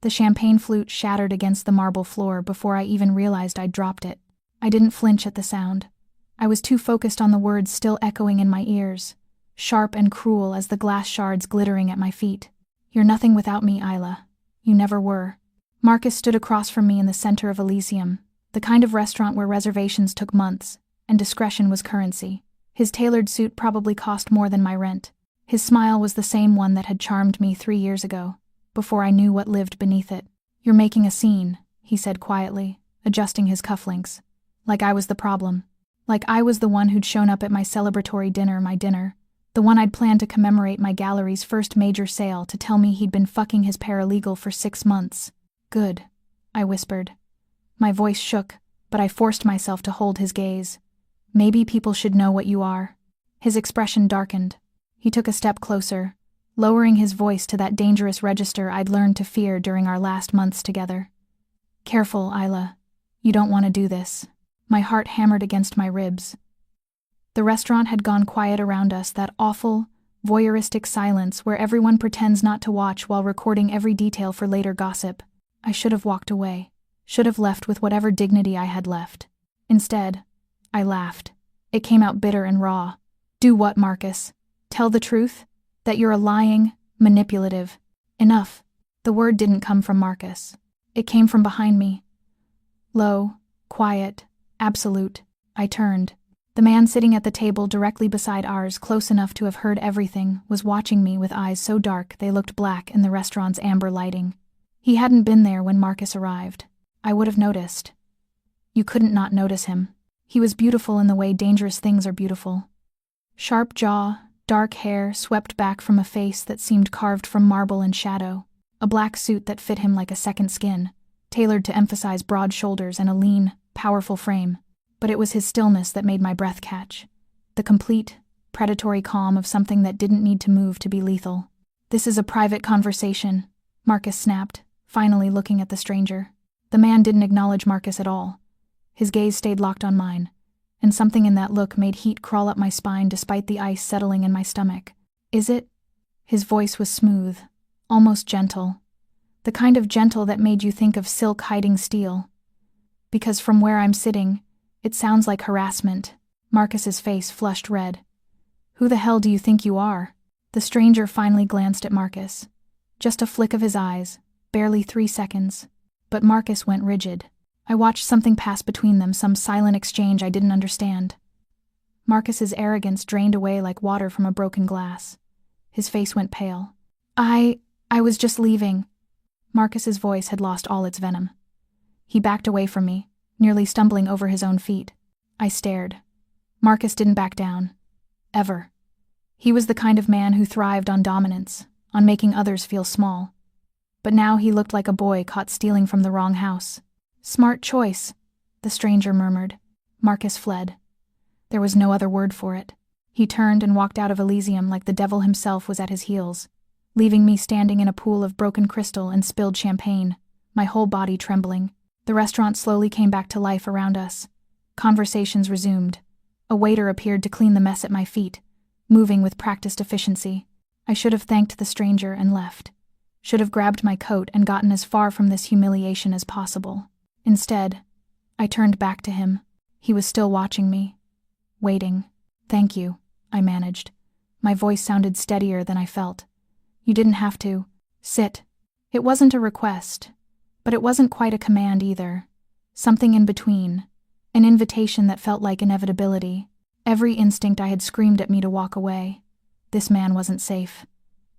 The champagne flute shattered against the marble floor before I even realized I'd dropped it. I didn't flinch at the sound. I was too focused on the words still echoing in my ears, sharp and cruel as the glass shards glittering at my feet. "You're nothing without me, Isla. You never were." Marcus stood across from me in the center of Elysium, the kind of restaurant where reservations took months, and discretion was currency. His tailored suit probably cost more than my rent. His smile was the same one that had charmed me 3 years ago, before I knew what lived beneath it. "You're making a scene," he said quietly, adjusting his cufflinks. Like I was the problem. Like I was the one who'd shown up at my celebratory dinner, the one I'd planned to commemorate my gallery's first major sale, to tell me he'd been fucking his paralegal for 6 months. "Good," I whispered. My voice shook, but I forced myself to hold his gaze. "Maybe people should know what you are." His expression darkened. He took a step closer, lowering his voice to that dangerous register I'd learned to fear during our last months together. "Careful, Isla. You don't want to do this." My heart hammered against my ribs. The restaurant had gone quiet around us, that awful, voyeuristic silence where everyone pretends not to watch while recording every detail for later gossip. I should have walked away, should have left with whatever dignity I had left. Instead, I laughed. It came out bitter and raw. "Do what, Marcus? Tell the truth? That you're a lying, manipulative..." Enough. The word didn't come from Marcus. It came from behind me. Low, quiet, absolute. I turned. The man sitting at the table directly beside ours, close enough to have heard everything, was watching me with eyes so dark they looked black in the restaurant's amber lighting. He hadn't been there when Marcus arrived. I would have noticed. You couldn't not notice him. He was beautiful in the way dangerous things are beautiful. Sharp jaw, dark hair swept back from a face that seemed carved from marble and shadow, a black suit that fit him like a second skin, tailored to emphasize broad shoulders and a lean, powerful frame. But it was his stillness that made my breath catch. The complete, predatory calm of something that didn't need to move to be lethal. "This is a private conversation," Marcus snapped, finally looking at the stranger. The man didn't acknowledge Marcus at all. His gaze stayed locked on mine, and something in that look made heat crawl up my spine despite the ice settling in my stomach. "Is it?" His voice was smooth, almost gentle. The kind of gentle that made you think of silk hiding steel. "Because from where I'm sitting, it sounds like harassment." Marcus's face flushed red. "Who the hell do you think you are?" The stranger finally glanced at Marcus. Just a flick of his eyes, barely 3 seconds. But Marcus went rigid. I watched something pass between them, some silent exchange I didn't understand. Marcus's arrogance drained away like water from a broken glass. His face went pale. I was just leaving." Marcus's voice had lost all its venom. He backed away from me, nearly stumbling over his own feet. I stared. Marcus didn't back down. Ever. He was the kind of man who thrived on dominance, on making others feel small. But now he looked like a boy caught stealing from the wrong house. "Smart choice," the stranger murmured. Marcus fled. There was no other word for it. He turned and walked out of Elysium like the devil himself was at his heels, leaving me standing in a pool of broken crystal and spilled champagne, my whole body trembling. The restaurant slowly came back to life around us. Conversations resumed. A waiter appeared to clean the mess at my feet, moving with practiced efficiency. I should have thanked the stranger and left. Should have grabbed my coat and gotten as far from this humiliation as possible. Instead, I turned back to him. He was still watching me. Waiting. "Thank you," I managed. My voice sounded steadier than I felt. "You didn't have to. Sit." It wasn't a request, but it wasn't quite a command either. Something in between. An invitation that felt like inevitability. Every instinct I had screamed at me to walk away. This man wasn't safe.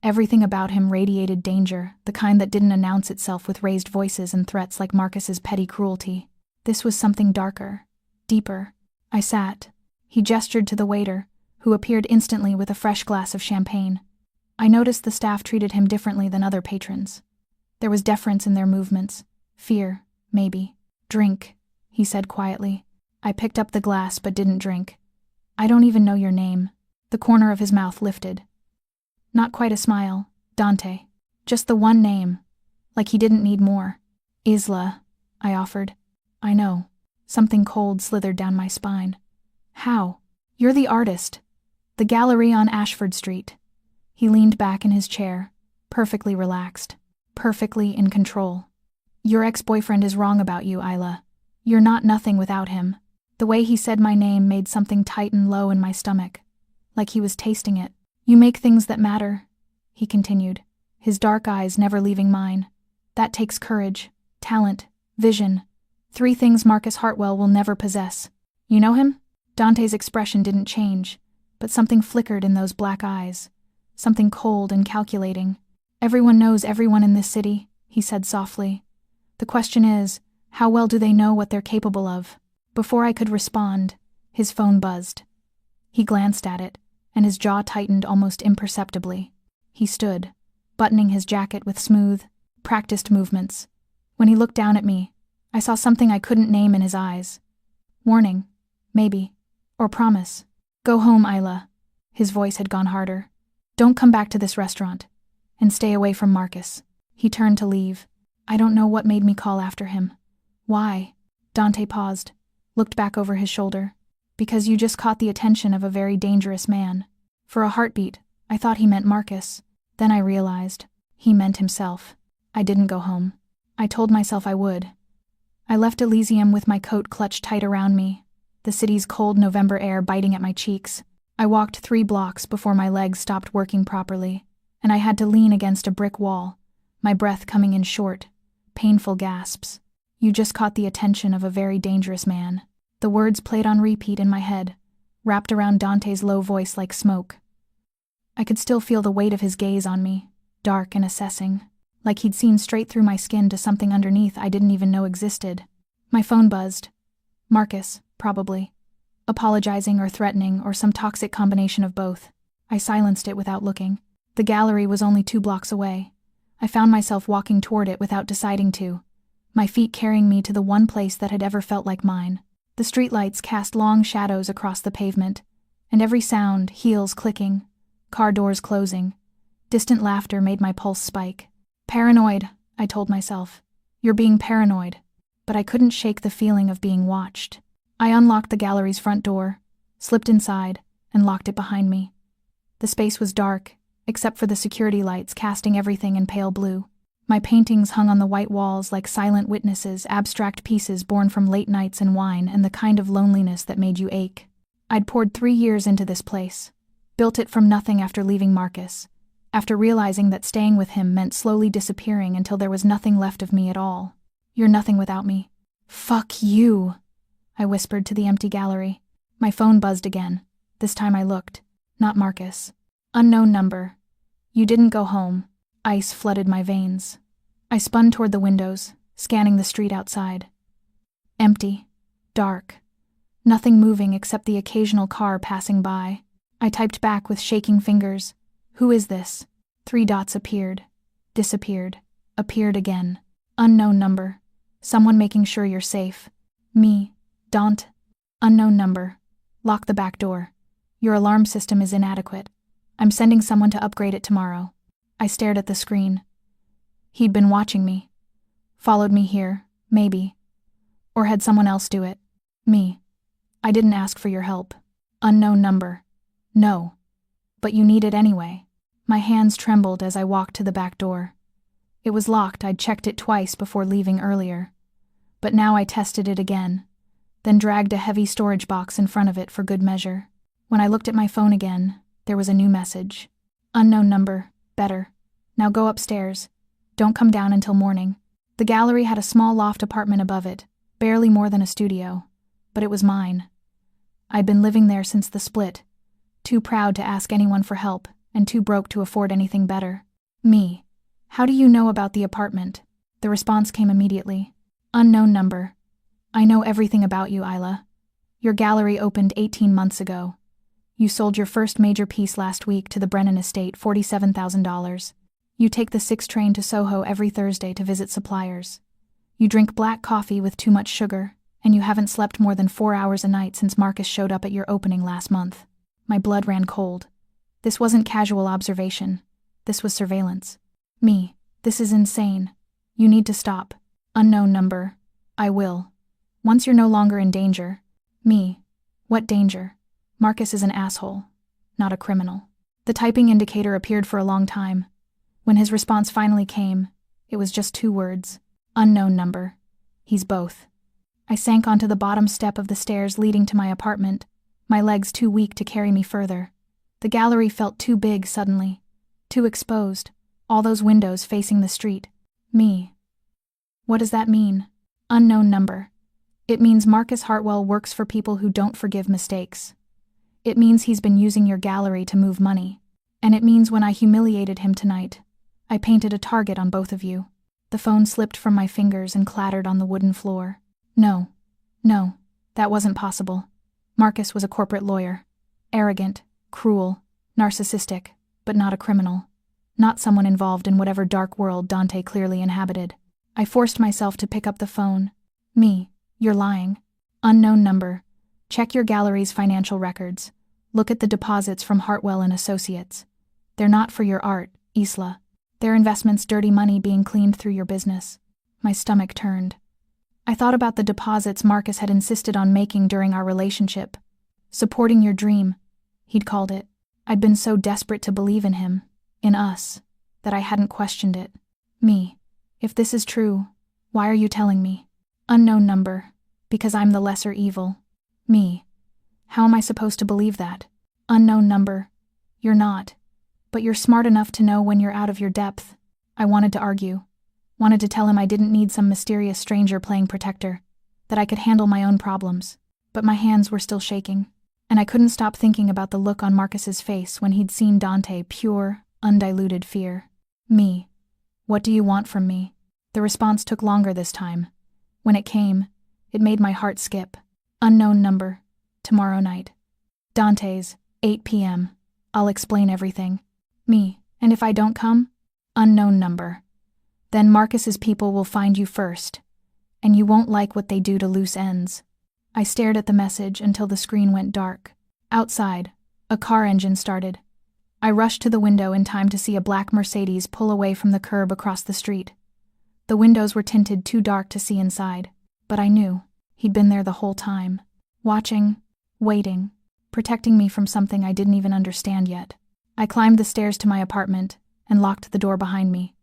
Everything about him radiated danger, the kind that didn't announce itself with raised voices and threats like Marcus's petty cruelty. This was something darker, deeper. I sat. He gestured to the waiter, who appeared instantly with a fresh glass of champagne. I noticed the staff treated him differently than other patrons. There was deference in their movements. Fear, maybe. "Drink," he said quietly. I picked up the glass but didn't drink. "I don't even know your name." The corner of his mouth lifted. Not quite a smile. Dante. Just the one name. Like he didn't need more. "Isla," I offered. "I know." Something cold slithered down my spine. "How?" "You're the artist. The gallery on Ashford Street." He leaned back in his chair, perfectly relaxed. perfectly in control. Your ex-boyfriend is wrong about you, Isla. You're not nothing without him. The way he said my name made something tight and low in my stomach, like he was tasting it. You make things that matter, he continued, his dark eyes never leaving mine. That takes courage, talent, vision. 3 things Marcus Hartwell will never possess. You know him? Dante's expression didn't change, but something flickered in those black eyes. Something cold and calculating. Everyone knows everyone in this city, he said softly. The question is, how well do they know what they're capable of? Before I could respond, his phone buzzed. He glanced at it, and his jaw tightened almost imperceptibly. He stood, buttoning his jacket with smooth, practiced movements. When he looked down at me, I saw something I couldn't name in his eyes. Warning, maybe, or promise. Go home, Isla. His voice had gone harder. Don't come back to this restaurant. And stay away from Marcus. He turned to leave. I don't know what made me call after him. Why? Dante paused, looked back over his shoulder. Because you just caught the attention of a very dangerous man. For a heartbeat, I thought he meant Marcus. Then I realized, he meant himself. I didn't go home. I told myself I would. I left Elysium with my coat clutched tight around me, the city's cold November air biting at my cheeks. I walked 3 blocks before my legs stopped working properly, and I had to lean against a brick wall, my breath coming in short, painful gasps. You just caught the attention of a very dangerous man. The words played on repeat in my head, wrapped around Dante's low voice like smoke. I could still feel the weight of his gaze on me, dark and assessing, like he'd seen straight through my skin to something underneath I didn't even know existed. My phone buzzed. Marcus, probably. Apologizing or threatening or some toxic combination of both. I silenced it without looking. The gallery was only 2 blocks away. I found myself walking toward it without deciding to, my feet carrying me to the one place that had ever felt like mine. The streetlights cast long shadows across the pavement, and every sound, heels clicking, car doors closing, distant laughter made my pulse spike. Paranoid, I told myself. You're being paranoid. But I couldn't shake the feeling of being watched. I unlocked the gallery's front door, slipped inside, and locked it behind me. The space was dark, except for the security lights casting everything in pale blue. My paintings hung on the white walls like silent witnesses, abstract pieces born from late nights and wine and the kind of loneliness that made you ache. I'd poured 3 years into this place, built it from nothing after leaving Marcus, after realizing that staying with him meant slowly disappearing until there was nothing left of me at all. You're nothing without me. Fuck you, I whispered to the empty gallery. My phone buzzed again. This time I looked. Not Marcus. Unknown number. You didn't go home. Ice flooded my veins. I spun toward the windows, scanning the street outside. Empty. Dark. Nothing moving except the occasional car passing by. I typed back with shaking fingers. Who is this? 3 dots appeared. Disappeared. Appeared again. Unknown number. Someone making sure you're safe. Me. Dante. Unknown number. Lock the back door. Your alarm system is inadequate. I'm sending someone to upgrade it tomorrow. I stared at the screen. He'd been watching me. Followed me here, maybe. Or had someone else do it. Me. I didn't ask for your help. Unknown number. No. But you need it anyway. My hands trembled as I walked to the back door. It was locked. I'd checked it twice before leaving earlier. But now I tested it again, then dragged a heavy storage box in front of it for good measure. When I looked at my phone again, there was a new message. Unknown number. Better. Now go upstairs. Don't come down until morning. The gallery had a small loft apartment above it, barely more than a studio, but it was mine. I'd been living there since the split, too proud to ask anyone for help and too broke to afford anything better. Me. How do you know about the apartment? The response came immediately. Unknown number. I know everything about you, Isla. Your gallery opened 18 months ago. You sold your first major piece last week to the Brennan estate, $47,000. You take the 6 train to Soho every Thursday to visit suppliers. You drink black coffee with too much sugar, and you haven't slept more than 4 hours a night since Marcus showed up at your opening last month. My blood ran cold. This wasn't casual observation. This was surveillance. Me. This is insane. You need to stop. Unknown number. I will. Once you're no longer in danger. Me. What danger? Marcus is an asshole, not a criminal. The typing indicator appeared for a long time. When his response finally came, It was just 2 words. Unknown number. He's both. I sank onto the bottom step of the stairs leading to my apartment, my legs too weak to carry me further. The gallery felt too big suddenly, too exposed, all those windows facing the street. Me. What does that mean? Unknown number. It means Marcus Hartwell works for people who don't forgive mistakes. It means he's been using your gallery to move money. And it means when I humiliated him tonight, I painted a target on both of you. The phone slipped from my fingers and clattered on the wooden floor. No, that wasn't possible. Marcus was a corporate lawyer. Arrogant, cruel, narcissistic, but not a criminal. Not someone involved in whatever dark world Dante clearly inhabited. I forced myself to pick up the phone. Me, you're lying. Unknown number. Check your gallery's financial records. Look at the deposits from Hartwell and Associates. They're not for your art, Isla. They're investments, dirty money being cleaned through your business. My stomach turned. I thought about the deposits Marcus had insisted on making during our relationship. Supporting your dream, he'd called it. I'd been so desperate to believe in him, in us, that I hadn't questioned it. Me, if this is true, why are you telling me? Unknown number, because I'm the lesser evil. Me, how am I supposed to believe that? Unknown number, you're not, but you're smart enough to know when you're out of your depth. I wanted to argue. Wanted to tell him I didn't need some mysterious stranger playing protector, that I could handle my own problems, but my hands were still shaking, and I couldn't stop thinking about the look on Marcus's face when he'd seen Dante, pure, undiluted fear. Me, what do you want from me? The response took longer this time. When it came, it made my heart skip. Unknown number, tomorrow night. Dante's, 8 p.m. I'll explain everything. Me, and if I don't come? Unknown number. Then Marcus's people will find you first, and you won't like what they do to loose ends. I stared at the message until the screen went dark. Outside, a car engine started. I rushed to the window in time to see a black Mercedes pull away from the curb across the street. The windows were tinted too dark to see inside, but I knew he'd been there the whole time, watching, waiting, protecting me from something I didn't even understand yet. I climbed the stairs to my apartment and locked the door behind me.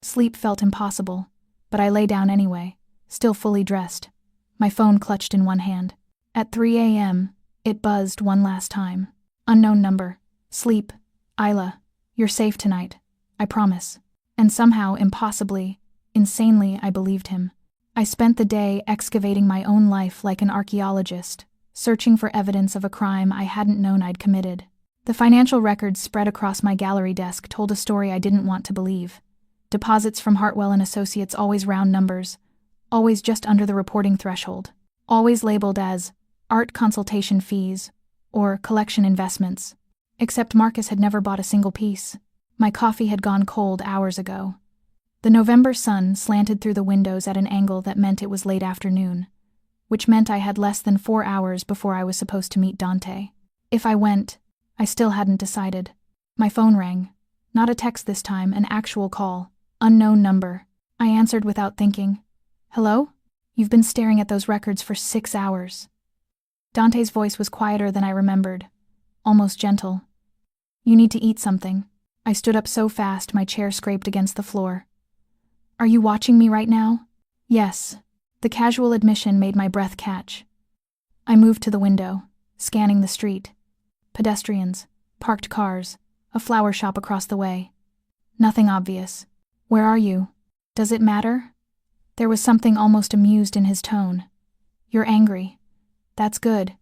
Sleep felt impossible, but I lay down anyway, still fully dressed, my phone clutched in one hand. At 3 a.m., it buzzed one last time. Unknown number. Sleep. Isla, you're safe tonight. I promise. And somehow, impossibly, insanely, I believed him. I spent the day excavating my own life like an archaeologist, searching for evidence of a crime I hadn't known I'd committed. The financial records spread across my gallery desk told a story I didn't want to believe. Deposits from Hartwell and Associates, always round numbers, always just under the reporting threshold, always labeled as art consultation fees or collection investments. Except Marcus had never bought a single piece. My coffee had gone cold hours ago. The November sun slanted through the windows at an angle that meant it was late afternoon, which meant I had less than 4 hours before I was supposed to meet Dante. If I went, I still hadn't decided. My phone rang. Not a text this time, an actual call. Unknown number. I answered without thinking. Hello? You've been staring at those records for 6 hours. Dante's voice was quieter than I remembered, almost gentle. You need to eat something. I stood up so fast my chair scraped against the floor. Are you watching me right now? Yes. The casual admission made my breath catch. I moved to the window, scanning the street. Pedestrians, parked cars, a flower shop across the way. Nothing obvious. Where are you? Does it matter? There was something almost amused in his tone. You're angry. That's good.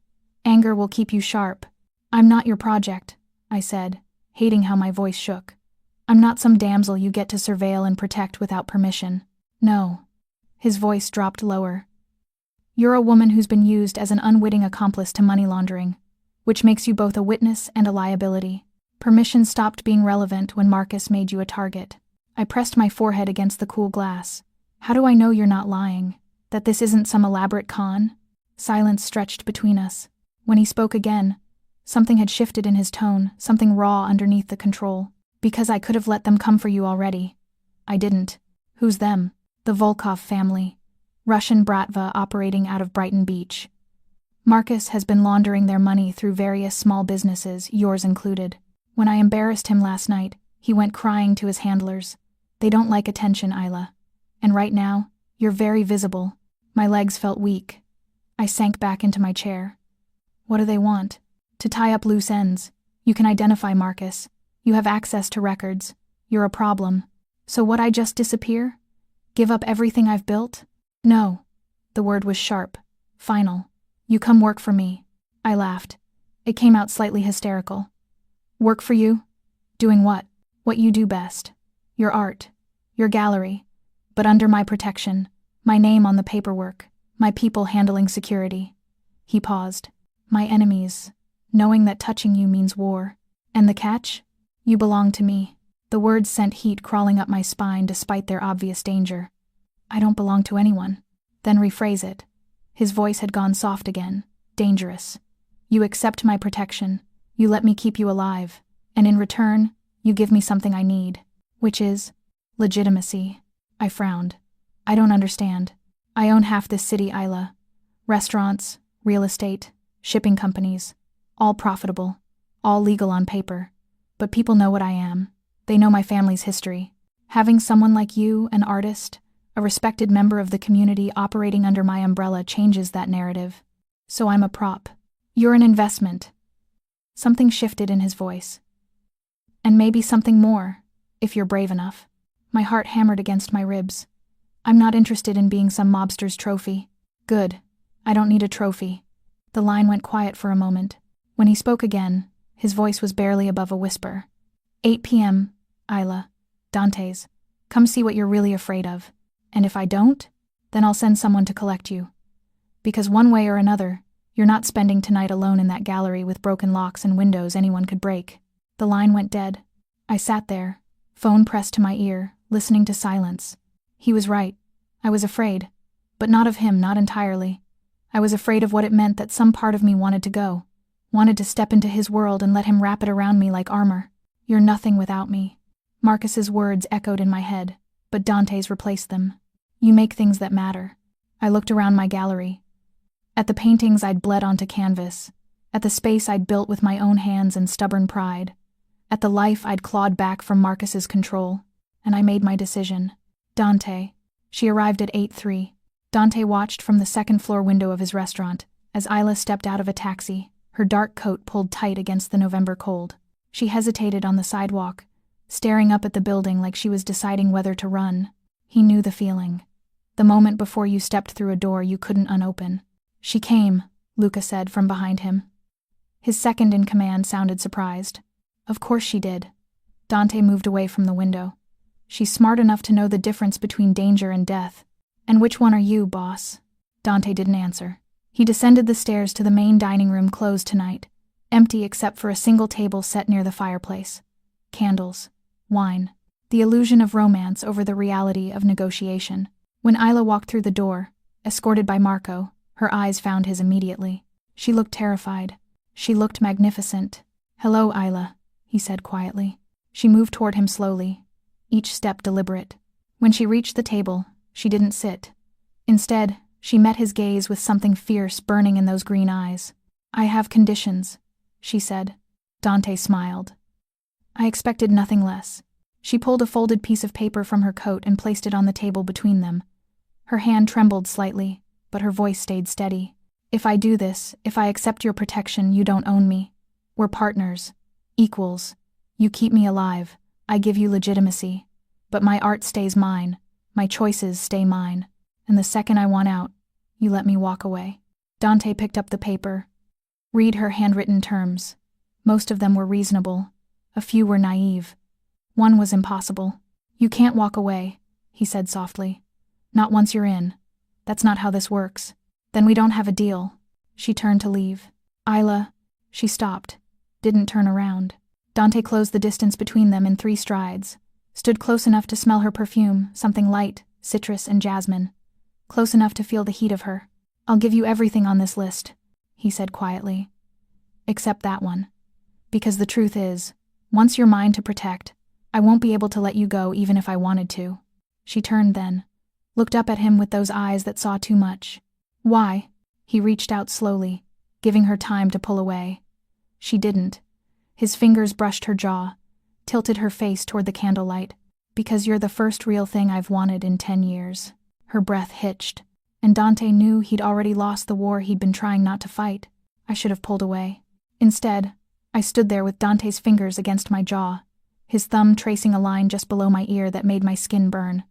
Anger will keep you sharp. I'm not your project, I said, hating how my voice shook. I'm not some damsel you get to surveil and protect without permission. No. His voice dropped lower. You're a woman who's been used as an unwitting accomplice to money laundering, which makes you both a witness and a liability. Permission stopped being relevant when Marcus made you a target. I pressed my forehead against the cool glass. How do I know you're not lying? That this isn't some elaborate con? Silence stretched between us. When he spoke again, something had shifted in his tone, something raw underneath the control. Because I could have let them come for you already. I didn't. Who's them? The Volkov family. Russian bratva operating out of Brighton Beach. Marcus has been laundering their money through various small businesses, yours included. When I embarrassed him last night, he went crying to his handlers. They don't like attention, Isla. And right now, you're very visible. My legs felt weak. I sank back into my chair. What do they want? To tie up loose ends. You can identify Marcus. You have access to records. You're a problem. So would I just disappear? Give up everything I've built? No. The word was sharp. Final. You come work for me. I laughed. It came out slightly hysterical. Work for you? Doing what? What you do best. Your art. Your gallery. But under my protection. My name on the paperwork. My people handling security. He paused. My enemies. Knowing that touching you means war. And the catch? You belong to me. The words sent heat crawling up my spine despite their obvious danger. I don't belong to anyone. Then rephrase it. His voice had gone soft again. Dangerous. You accept my protection. You let me keep you alive. And in return, you give me something I need. Which is legitimacy. I frowned. I don't understand. I own half this city, Isla. Restaurants, real estate, shipping companies. All profitable. All legal on paper. But people know what I am. They know my family's history. Having someone like you, an artist, a respected member of the community operating under my umbrella changes that narrative. So I'm a prop. You're an investment. Something shifted in his voice. And maybe something more, if you're brave enough. My heart hammered against my ribs. I'm not interested in being some mobster's trophy. Good. I don't need a trophy. The line went quiet for a moment. When he spoke again, his voice was barely above a whisper. 8 p.m., Isla. Dante's. Come see what you're really afraid of. And if I don't, then I'll send someone to collect you. Because one way or another, you're not spending tonight alone in that gallery with broken locks and windows anyone could break. The line went dead. I sat there, phone pressed to my ear, listening to silence. He was right. I was afraid. But not of him, not entirely. I was afraid of what it meant that some part of me wanted to go. Wanted to step into his world and let him wrap it around me like armor. You're nothing without me. Marcus's words echoed in my head, but Dante's replaced them. You make things that matter. I looked around my gallery. At the paintings I'd bled onto canvas. At the space I'd built with my own hands and stubborn pride. At the life I'd clawed back from Marcus's control. And I made my decision. Dante. She arrived at 8:03. Dante watched from the second-floor window of his restaurant as Isla stepped out of a taxi, her dark coat pulled tight against the November cold. She hesitated on the sidewalk, staring up at the building like she was deciding whether to run. He knew the feeling. The moment before you stepped through a door you couldn't unopen. She came, Luca said from behind him. His second-in-command sounded surprised. Of course she did. Dante moved away from the window. She's smart enough to know the difference between danger and death. And which one are you, boss? Dante didn't answer. He descended the stairs to the main dining room closed tonight, empty except for a single table set near the fireplace. Candles. Wine. The illusion of romance over the reality of negotiation. When Isla walked through the door, escorted by Marco, her eyes found his immediately. She looked terrified. She looked magnificent. Hello, Isla, he said quietly. She moved toward him slowly, each step deliberate. When she reached the table, she didn't sit. Instead, she met his gaze with something fierce burning in those green eyes. I have conditions, she said. Dante smiled. I expected nothing less. She pulled a folded piece of paper from her coat and placed it on the table between them. Her hand trembled slightly, but her voice stayed steady. If I do this, if I accept your protection, you don't own me. We're partners. Equals. You keep me alive. I give you legitimacy. But my art stays mine. My choices stay mine. And the second I want out, you let me walk away. Dante picked up the paper. Read her handwritten terms. Most of them were reasonable. A few were naive. One was impossible. You can't walk away, he said softly. Not once you're in. That's not how this works. Then we don't have a deal. She turned to leave. Isla. She stopped. Didn't turn around. Dante closed the distance between them in 3 strides. Stood close enough to smell her perfume, something light, citrus and jasmine. Close enough to feel the heat of her. I'll give you everything on this list, he said quietly. Except that one. Because the truth is, once you're mine to protect, I won't be able to let you go even if I wanted to. She turned then, looked up at him with those eyes that saw too much. Why? He reached out slowly, giving her time to pull away. She didn't. His fingers brushed her jaw, tilted her face toward the candlelight. Because you're the first real thing I've wanted in 10 years. Her breath hitched, and Dante knew he'd already lost the war he'd been trying not to fight. I should have pulled away. Instead, I stood there with Dante's fingers against my jaw, his thumb tracing a line just below my ear that made my skin burn.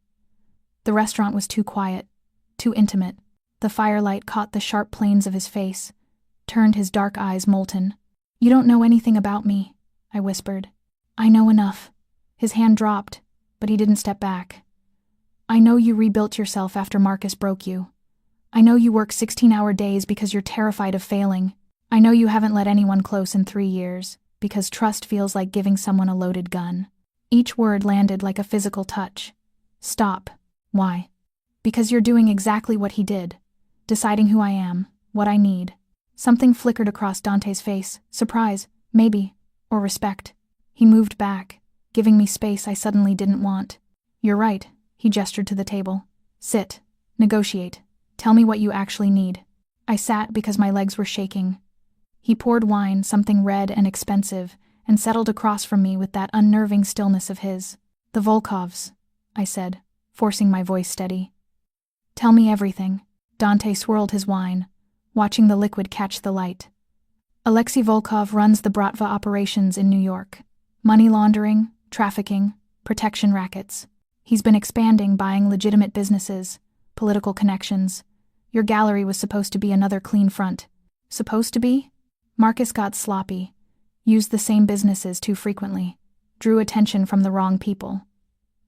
The restaurant was too quiet, too intimate. The firelight caught the sharp planes of his face, turned his dark eyes molten. "You don't know anything about me," I whispered. "I know enough." His hand dropped, but he didn't step back. "I know you rebuilt yourself after Marcus broke you. I know you work 16-hour days because you're terrified of failing. I know you haven't let anyone close in 3 years, because trust feels like giving someone a loaded gun." Each word landed like a physical touch. "Stop." "Why?" "Because you're doing exactly what he did. Deciding who I am, what I need." Something flickered across Dante's face. Surprise, maybe, or respect. He moved back, giving me space I suddenly didn't want. "You're right," he gestured to the table. "Sit. Negotiate. Tell me what you actually need." I sat because my legs were shaking. He poured wine, something red and expensive, and settled across from me with that unnerving stillness of his. "The Volkovs," I said, forcing my voice steady. "Tell me everything." Dante swirled his wine, watching the liquid catch the light. "Alexei Volkov runs the Bratva operations in New York. Money laundering, trafficking, protection rackets. He's been expanding, buying legitimate businesses, political connections. Your gallery was supposed to be another clean front." "Supposed to be?" "Marcus got sloppy, used the same businesses too frequently, drew attention from the wrong people."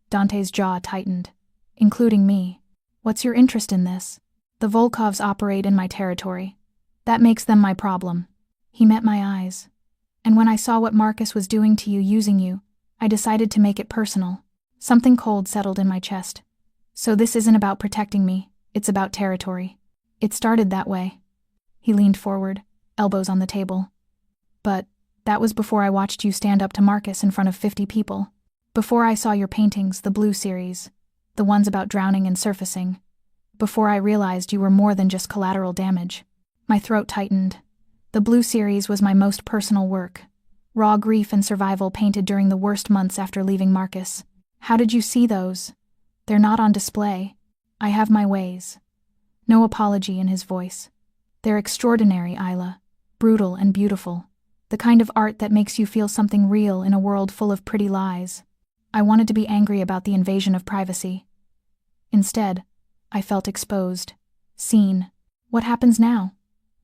Dante's jaw tightened. "Including me. What's your interest in this?" "The Volkovs operate in my territory. That makes them my problem." He met my eyes. "And when I saw what Marcus was doing to you, using you, I decided to make it personal." Something cold settled in my chest. "So this isn't about protecting me, it's about territory." "It started that way." He leaned forward, elbows on the table. "But that was before I watched you stand up to Marcus in front of 50 people. Before I saw your paintings, the Blue series, the ones about drowning and surfacing. Before I realized you were more than just collateral damage." My throat tightened. The Blue series was my most personal work. Raw grief and survival painted during the worst months after leaving Marcus. "How did you see those? They're not on display." "I have my ways." No apology in his voice. "They're extraordinary, Isla. Brutal and beautiful. The kind of art that makes you feel something real in a world full of pretty lies." I wanted to be angry about the invasion of privacy. Instead, I felt exposed, seen. "What happens now?"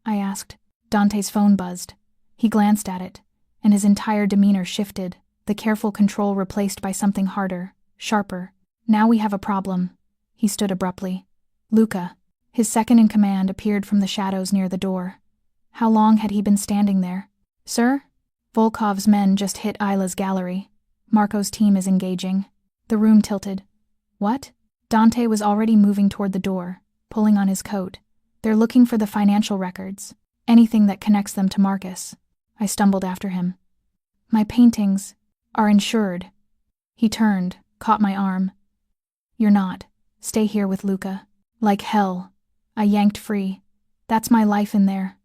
I asked. Dante's phone buzzed. He glanced at it, and his entire demeanor shifted, the careful control replaced by something harder, sharper. "Now we have a problem." He stood abruptly. Luca, his second-in-command, appeared from the shadows near the door. How long had he been standing there? "Sir?" "Volkov's men just hit Isla's gallery. Marco's team is engaging." The room tilted. "What?" Dante was already moving toward the door, pulling on his coat. "They're looking for the financial records. Anything that connects them to Marcus." I stumbled after him. "My paintings are insured." He turned, caught my arm. "You're not. Stay here with Luca." "Like hell." I yanked free. "That's my life in there.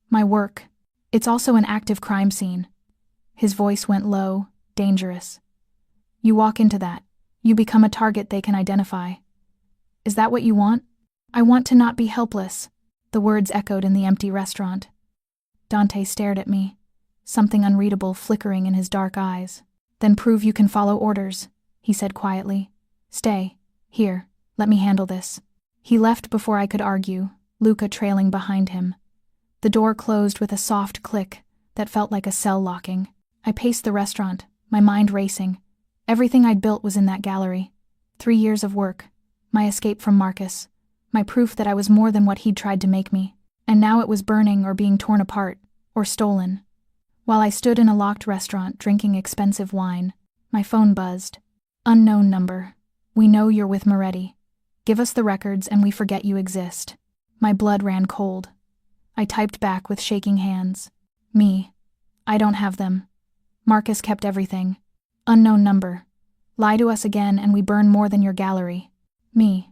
My work. It's also an active crime scene." His voice went low, dangerous. "You walk into that. You become a target they can identify. Is that what you want?" "I want to not be helpless." The words echoed in the empty restaurant. Dante stared at me, something unreadable flickering in his dark eyes. "Then prove you can follow orders," he said quietly. "Stay. Here, let me handle this." He left before I could argue, Luca trailing behind him. The door closed with a soft click that felt like a cell locking. I paced the restaurant, my mind racing. Everything I'd built was in that gallery. 3 years of work, my escape from Marcus, my proof that I was more than what he'd tried to make me. And now it was burning or being torn apart, or stolen. While I stood in a locked restaurant drinking expensive wine, my phone buzzed. "Unknown number. We know you're with Moretti. Give us the records and we forget you exist." My blood ran cold. I typed back with shaking hands. "Me. I don't have them. Marcus kept everything. Unknown number. Lie to us again and we burn more than your gallery." "Me.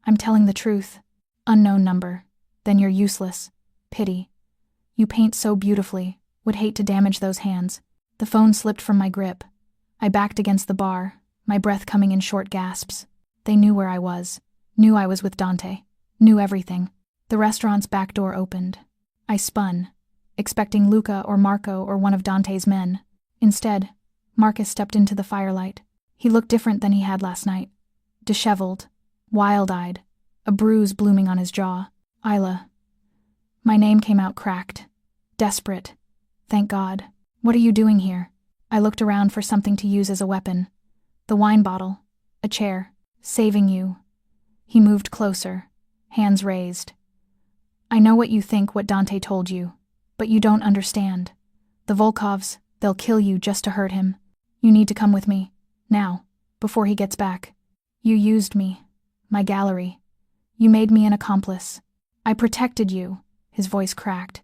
I'm telling the truth. Unknown number. Then you're useless. Pity. You paint so beautifully. Would hate to damage those hands." The phone slipped from my grip. I backed against the bar, my breath coming in short gasps. They knew where I was, knew I was with Dante, knew everything. The restaurant's back door opened. I spun, expecting Luca or Marco or one of Dante's men. Instead, Marcus stepped into the firelight. He looked different than he had last night. Disheveled, wild-eyed, a bruise blooming on his jaw. Isla. My name came out cracked. Desperate. Thank God. What are you doing here? I looked around for something to use as a weapon. The wine bottle. A chair. Saving you. He moved closer, hands raised. I know what you think, what Dante told you, but you don't understand. The Volkovs, they'll kill you just to hurt him. You need to come with me. Now, before he gets back. You used me. My gallery. You made me an accomplice. I protected you. His voice cracked.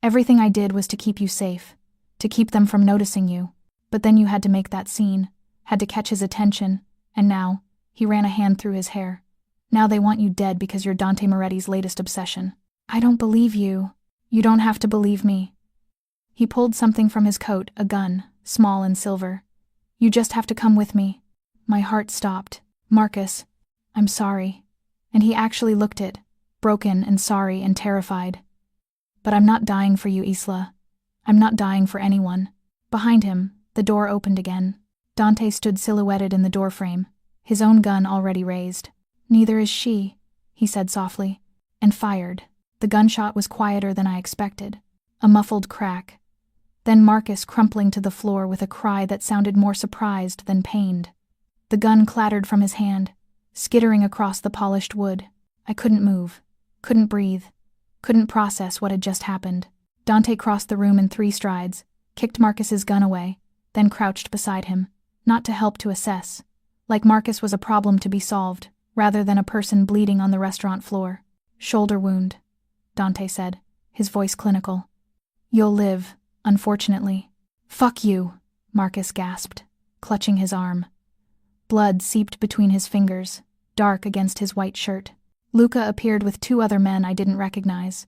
Everything I did was to keep you safe, to keep them from noticing you. But then you had to make that scene, had to catch his attention, and now, he ran a hand through his hair. Now they want you dead because you're Dante Moretti's latest obsession. I don't believe you. You don't have to believe me. He pulled something from his coat, a gun, small and silver. You just have to come with me. My heart stopped. Marcus, I'm sorry. And he actually looked it, broken and sorry and terrified. But I'm not dying for you, Isla. I'm not dying for anyone. Behind him, the door opened again. Dante stood silhouetted in the doorframe, his own gun already raised. Neither is she, he said softly, and fired. The gunshot was quieter than I expected. A muffled crack. Then Marcus crumpling to the floor with a cry that sounded more surprised than pained. The gun clattered from his hand, skittering across the polished wood. I couldn't move, couldn't breathe, couldn't process what had just happened. Dante crossed the room in 3 strides, kicked Marcus's gun away, then crouched beside him, not to help to assess, like Marcus was a problem to be solved, rather than a person bleeding on the restaurant floor. Shoulder wound, Dante said, his voice clinical. You'll live, unfortunately. Fuck you, Marcus gasped, clutching his arm. Blood seeped between his fingers, dark against his white shirt. Luca appeared with 2 other men I didn't recognize.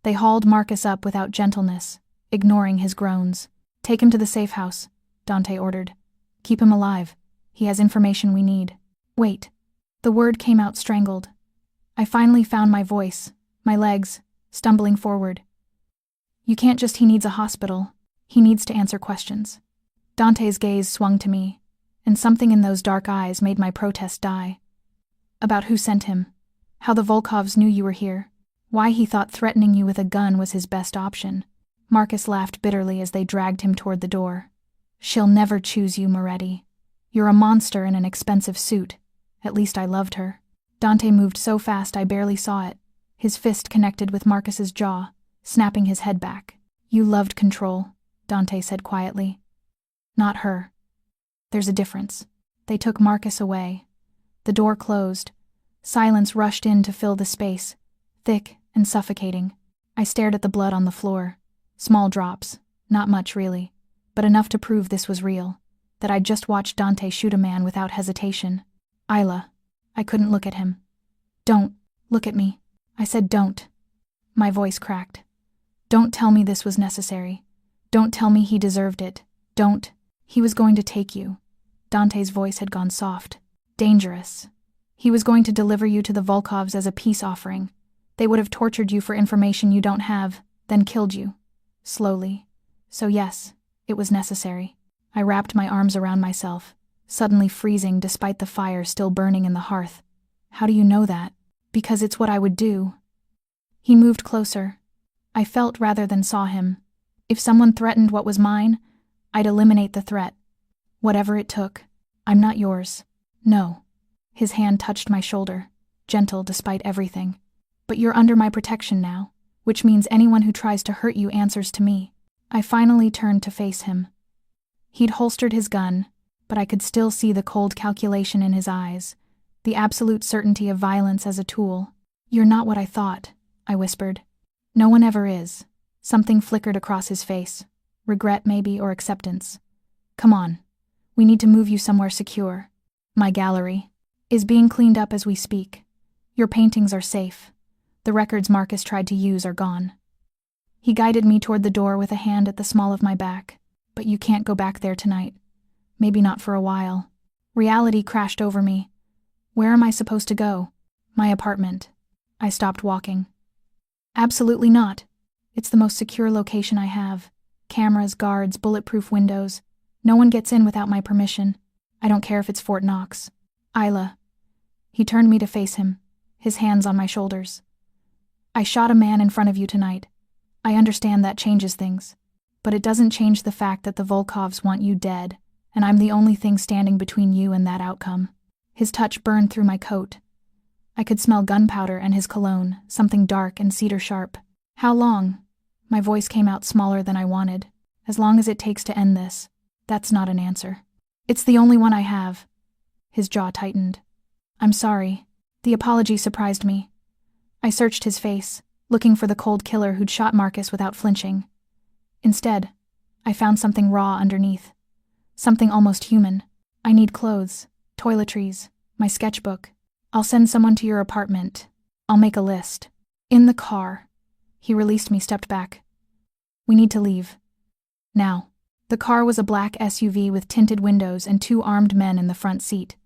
They hauled Marcus up without gentleness, ignoring his groans. Take him to the safe house, Dante ordered. Keep him alive. He has information we need. Wait. The word came out strangled. I finally found my voice, my legs, stumbling forward. You can't just, he needs a hospital. He needs to answer questions. Dante's gaze swung to me, and something in those dark eyes made my protest die. About who sent him, how the Volkovs knew you were here, why he thought threatening you with a gun was his best option. Marcus laughed bitterly as they dragged him toward the door. She'll never choose you, Moretti. You're a monster in an expensive suit. At least I loved her. Dante moved so fast I barely saw it. His fist connected with Marcus's jaw, snapping his head back. You loved control, Dante said quietly. Not her. There's a difference. They took Marcus away. The door closed. Silence rushed in to fill the space, thick and suffocating. I stared at the blood on the floor. Small drops, not much really, but enough to prove this was real, that I'd just watched Dante shoot a man without hesitation. Isla. I couldn't look at him. Don't look at me. I said don't. My voice cracked. Don't tell me this was necessary. Don't tell me he deserved it. Don't. He was going to take you. Dante's voice had gone soft. Dangerous. He was going to deliver you to the Volkovs as a peace offering. They would have tortured you for information you don't have, then killed you. Slowly. So yes, it was necessary. I wrapped my arms around myself, suddenly freezing despite the fire still burning in the hearth. How do you know that? Because it's what I would do. He moved closer. I felt rather than saw him. If someone threatened what was mine, I'd eliminate the threat. Whatever it took. I'm not yours. No. His hand touched my shoulder, gentle despite everything. But you're under my protection now, which means anyone who tries to hurt you answers to me. I finally turned to face him. He'd holstered his gun, but I could still see the cold calculation in his eyes, the absolute certainty of violence as a tool. You're not what I thought, I whispered. No one ever is. Something flickered across his face. Regret maybe, or acceptance. Come on. We need to move you somewhere secure. My gallery is being cleaned up as we speak. Your paintings are safe. The records Marcus tried to use are gone. He guided me toward the door with a hand at the small of my back. But you can't go back there tonight. Maybe not for a while. Reality crashed over me. Where am I supposed to go? My apartment. I stopped walking. Absolutely not. It's the most secure location I have. Cameras, guards, bulletproof windows. No one gets in without my permission. I don't care if it's Fort Knox. Isla. He turned me to face him, his hands on my shoulders. I shot a man in front of you tonight. I understand that changes things. But it doesn't change the fact that the Volkovs want you dead, and I'm the only thing standing between you and that outcome. His touch burned through my coat. I could smell gunpowder and his cologne, something dark and cedar sharp. How long? My voice came out smaller than I wanted. As long as it takes to end this. That's not an answer. It's the only one I have. His jaw tightened. I'm sorry. The apology surprised me. I searched his face, looking for the cold killer who'd shot Marcus without flinching. Instead, I found something raw underneath. Something almost human. I need clothes, toiletries, my sketchbook. I'll send someone to your apartment. I'll make a list. In the car. He released me, stepped back. We need to leave. Now. The car was a black SUV with tinted windows and 2 armed men in the front seat.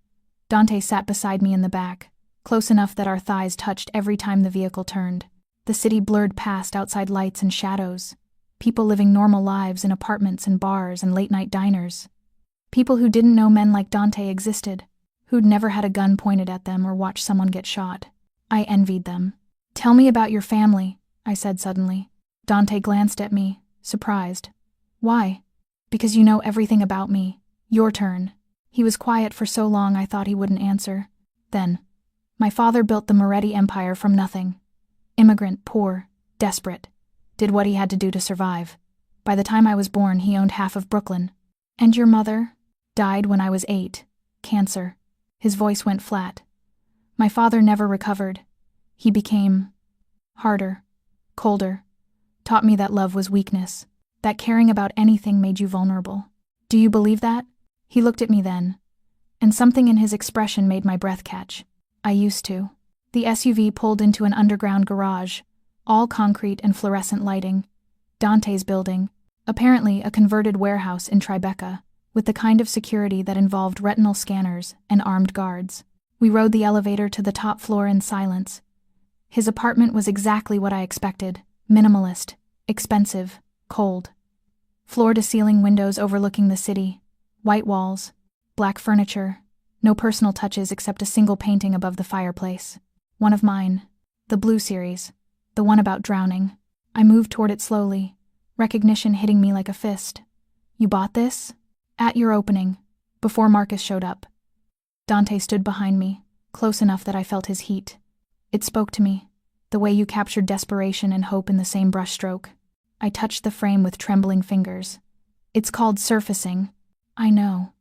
Dante sat beside me in the back, close enough that our thighs touched every time the vehicle turned. The city blurred past outside lights and shadows. People living normal lives in apartments and bars and late-night diners. People who didn't know men like Dante existed, who'd never had a gun pointed at them or watched someone get shot. I envied them. Tell me about your family, I said suddenly. Dante glanced at me, surprised. Why? Because you know everything about me. Your turn. He was quiet for so long I thought he wouldn't answer. Then, my father built the Moretti Empire from nothing. Immigrant, poor, desperate. Did what he had to do to survive. By the time I was born, he owned half of Brooklyn. And your mother? Died when I was 8. Cancer. His voice went flat. My father never recovered. He became harder, colder. Taught me that love was weakness. That caring about anything made you vulnerable. Do you believe that? He looked at me then, and something in his expression made my breath catch. I used to. The SUV pulled into an underground garage, all concrete and fluorescent lighting. Dante's building, apparently a converted warehouse in Tribeca, with the kind of security that involved retinal scanners and armed guards. We rode the elevator to the top floor in silence. His apartment was exactly what I expected. Minimalist, expensive, cold. Floor-to-ceiling windows overlooking the city, white walls, black furniture, no personal touches except a single painting above the fireplace. One of mine, the blue series, the one about drowning. I moved toward it slowly, recognition hitting me like a fist. You bought this? At your opening, before Marcus showed up. Dante stood behind me, close enough that I felt his heat. It spoke to me, the way you captured desperation and hope in the same brushstroke. I touched the frame with trembling fingers. It's called surfacing. I know.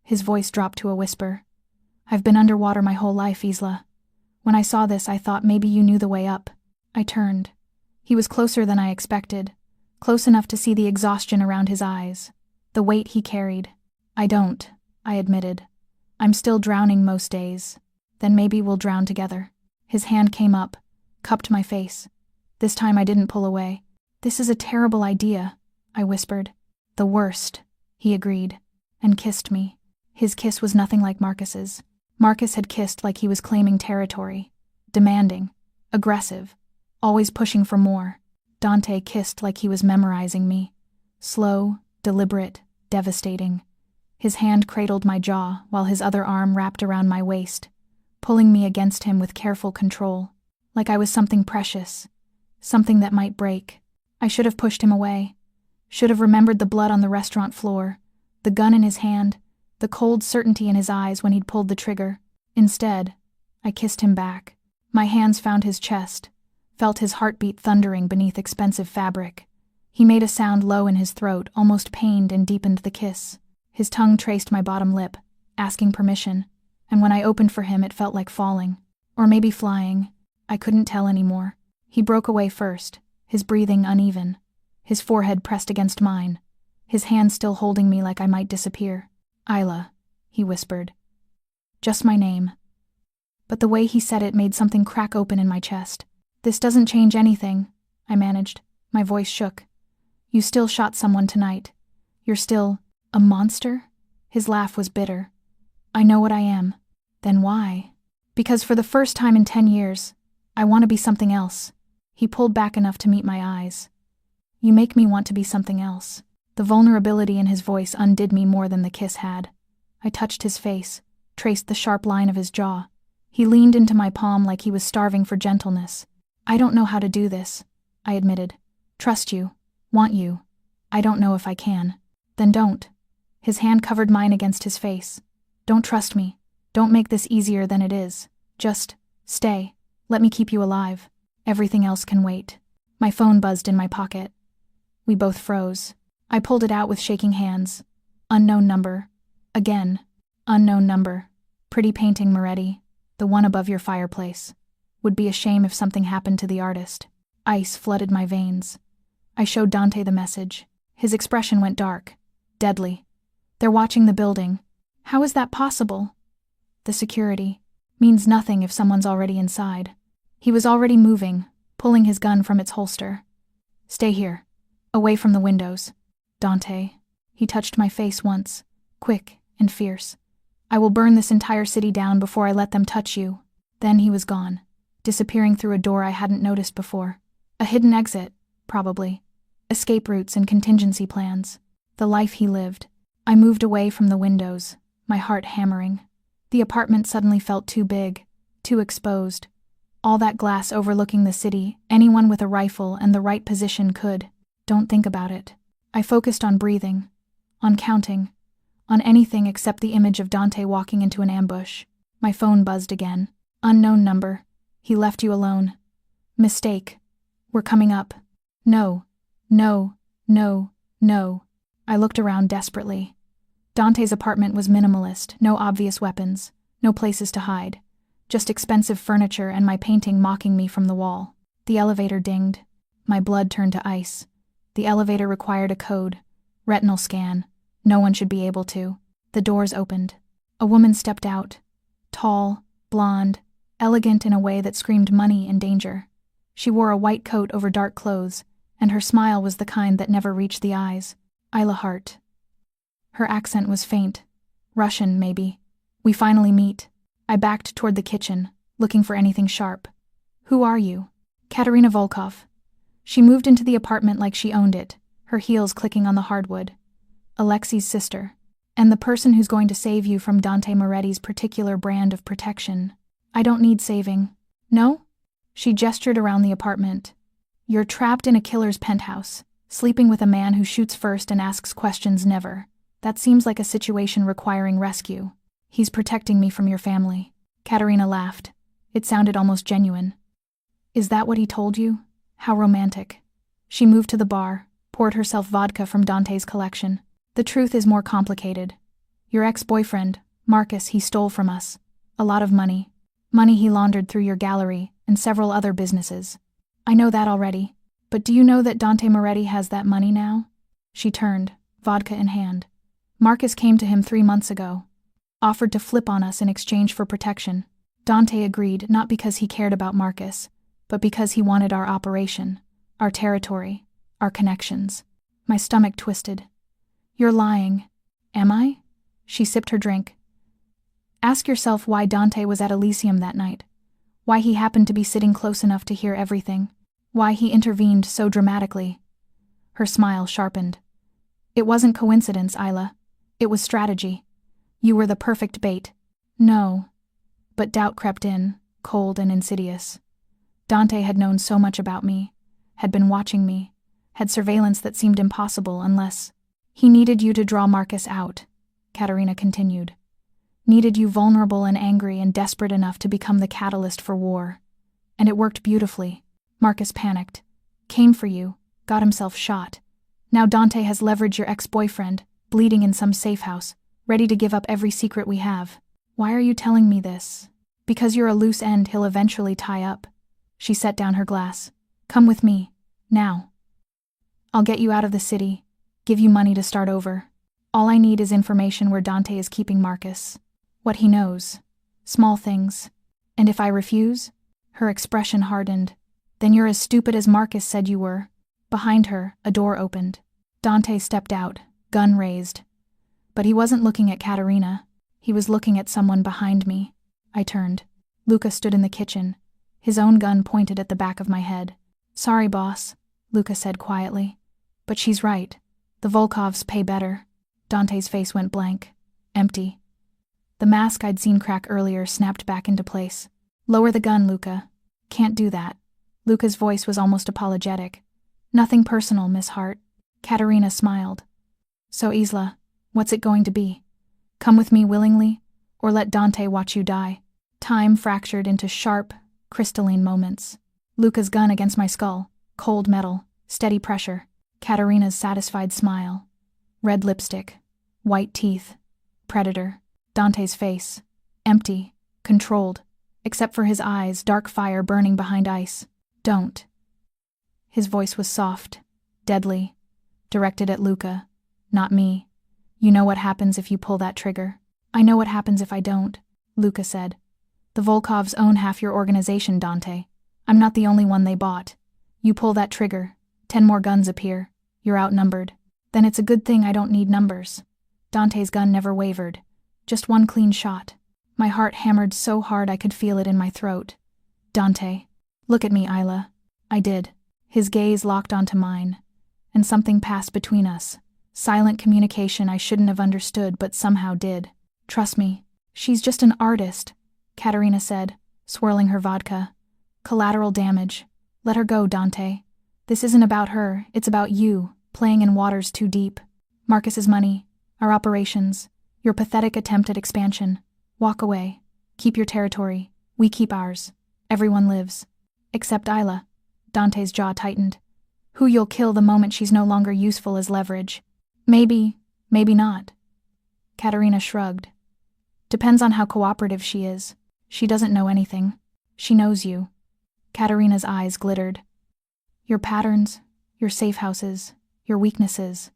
His voice dropped to a whisper. I've been underwater my whole life, Isla. When I saw this, I thought maybe you knew the way up. I turned. He was closer than I expected, close enough to see the exhaustion around his eyes, the weight he carried. I don't, I admitted. I'm still drowning most days. Then maybe we'll drown together. His hand came up, cupped my face. This time I didn't pull away. This is a terrible idea, I whispered. The worst, he agreed, and kissed me. His kiss was nothing like Marcus's. Marcus had kissed like he was claiming territory, demanding, aggressive, always pushing for more. Dante kissed like he was memorizing me. Slow, deliberate, devastating. His hand cradled my jaw while his other arm wrapped around my waist, pulling me against him with careful control, like I was something precious, something that might break. I should have pushed him away, should have remembered the blood on the restaurant floor, the gun in his hand, the cold certainty in his eyes when he'd pulled the trigger. Instead, I kissed him back. My hands found his chest, felt his heartbeat thundering beneath expensive fabric. He made a sound low in his throat, almost pained, and deepened the kiss. His tongue traced my bottom lip, asking permission, and when I opened for him it felt like falling. Or maybe flying. I couldn't tell anymore. He broke away first, his breathing uneven, his forehead pressed against mine, his hand still holding me like I might disappear. Isla, he whispered. Just my name. But the way he said it made something crack open in my chest. This doesn't change anything, I managed. My voice shook. You still shot someone tonight. You're still a monster? His laugh was bitter. I know what I am. Then why? Because for the first time in 10 years, I want to be something else. He pulled back enough to meet my eyes. You make me want to be something else. The vulnerability in his voice undid me more than the kiss had. I touched his face, traced the sharp line of his jaw. He leaned into my palm like he was starving for gentleness. I don't know how to do this, I admitted. Trust you. Want you. I don't know if I can. Then don't. His hand covered mine against his face. Don't trust me. Don't make this easier than it is. Just stay. Let me keep you alive. Everything else can wait. My phone buzzed in my pocket. We both froze. I pulled it out with shaking hands. Unknown number. Again. Unknown number. Pretty painting, Moretti. The one above your fireplace. Would be a shame if something happened to the artist. Ice flooded my veins. I showed Dante the message. His expression went dark. Deadly. They're watching the building. How is that possible? The security. Means nothing if someone's already inside. He was already moving, pulling his gun from its holster. Stay here. Away from the windows. Dante. He touched my face once, quick and fierce. I will burn this entire city down before I let them touch you. Then he was gone, disappearing through a door I hadn't noticed before. A hidden exit, probably. Escape routes and contingency plans. The life he lived. I moved away from the windows, my heart hammering. The apartment suddenly felt too big, too exposed. All that glass overlooking the city, anyone with a rifle and the right position could. Don't think about it. I focused on breathing, on counting, on anything except the image of Dante walking into an ambush. My phone buzzed again. Unknown number. He left you alone. Mistake. We're coming up. No. No. No. No. I looked around desperately. Dante's apartment was minimalist, no obvious weapons, no places to hide. Just expensive furniture and my painting mocking me from the wall. The elevator dinged. My blood turned to ice. The elevator required a code. Retinal scan. No one should be able to. The doors opened. A woman stepped out. Tall, blonde, elegant in a way that screamed money and danger. She wore a white coat over dark clothes, and her smile was the kind that never reached the eyes. Isla Hart. Her accent was faint. Russian, maybe. We finally meet. I backed toward the kitchen, looking for anything sharp. Who are you? Katerina Volkov. She moved into the apartment like she owned it, her heels clicking on the hardwood. Alexei's sister. And the person who's going to save you from Dante Moretti's particular brand of protection. I don't need saving. No? She gestured around the apartment. You're trapped in a killer's penthouse, sleeping with a man who shoots first and asks questions never. That seems like a situation requiring rescue. He's protecting me from your family. Katerina laughed. It sounded almost genuine. Is that what he told you? How romantic. She moved to the bar, poured herself vodka from Dante's collection. The truth is more complicated. Your ex-boyfriend, Marcus, he stole from us. A lot of money. Money he laundered through your gallery and several other businesses. I know that already. But do you know that Dante Moretti has that money now? She turned, vodka in hand. Marcus came to him 3 months ago. Offered to flip on us in exchange for protection. Dante agreed, not because he cared about Marcus, but because he wanted our operation, our territory, our connections. My stomach twisted. You're lying. Am I? She sipped her drink. Ask yourself why Dante was at Elysium that night. Why he happened to be sitting close enough to hear everything. Why he intervened so dramatically. Her smile sharpened. It wasn't coincidence, Isla. It was strategy. You were the perfect bait. No. But doubt crept in, cold and insidious. Dante had known so much about me, had been watching me, had surveillance that seemed impossible unless... He needed you to draw Marcus out, Katerina continued. Needed you vulnerable and angry and desperate enough to become the catalyst for war. And it worked beautifully. Marcus panicked. Came for you, got himself shot. Now Dante has leveraged your ex-boyfriend, bleeding in some safe house, ready to give up every secret we have. Why are you telling me this? Because you're a loose end he'll eventually tie up. She set down her glass. Come with me. Now. I'll get you out of the city. Give you money to start over. All I need is information where Dante is keeping Marcus. What he knows. Small things. And if I refuse? Her expression hardened. Then you're as stupid as Marcus said you were. Behind her, a door opened. Dante stepped out, gun raised. But he wasn't looking at Katerina. He was looking at someone behind me. I turned. Luca stood in the kitchen, his own gun pointed at the back of my head. "Sorry, boss," Luca said quietly. "But she's right. The Volkovs pay better." Dante's face went blank. Empty. The mask I'd seen crack earlier snapped back into place. "Lower the gun, Luca." "Can't do that." Luca's voice was almost apologetic. "Nothing personal, Miss Hart." Katerina smiled. "So Isla, what's it going to be? Come with me willingly, or let Dante watch you die?" Time fractured into sharp, crystalline moments. Luca's gun against my skull, cold metal, steady pressure. Katerina's satisfied smile. Red lipstick, white teeth, predator. Dante's face, empty, controlled, except for his eyes, dark fire burning behind ice. "Don't." His voice was soft, deadly, directed at Luca, not me. "You know what happens if you pull that trigger." "I know what happens if I don't," Luca said. "The Volkovs own half your organization, Dante. I'm not the only one they bought. You pull that trigger, 10 more guns appear. You're outnumbered. Then it's a good thing I don't need numbers." Dante's gun never wavered. Just one clean shot. My heart hammered so hard I could feel it in my throat. "Dante, look at me, Isla." I did. His gaze locked onto mine, and something passed between us. Silent communication I shouldn't have understood but somehow did. "Trust me. She's just an artist," Katerina said, swirling her vodka. "Collateral damage. Let her go, Dante. This isn't about her, it's about you, playing in waters too deep. Marcus's money, our operations, your pathetic attempt at expansion. Walk away. Keep your territory. We keep ours. Everyone lives. Except Isla." Dante's jaw tightened. "Who you'll kill the moment she's no longer useful as leverage." "Maybe, maybe not." Katerina shrugged. "Depends on how cooperative she is. She doesn't know anything. She knows you." Katerina's eyes glittered. "Your patterns, your safe houses, your weaknesses.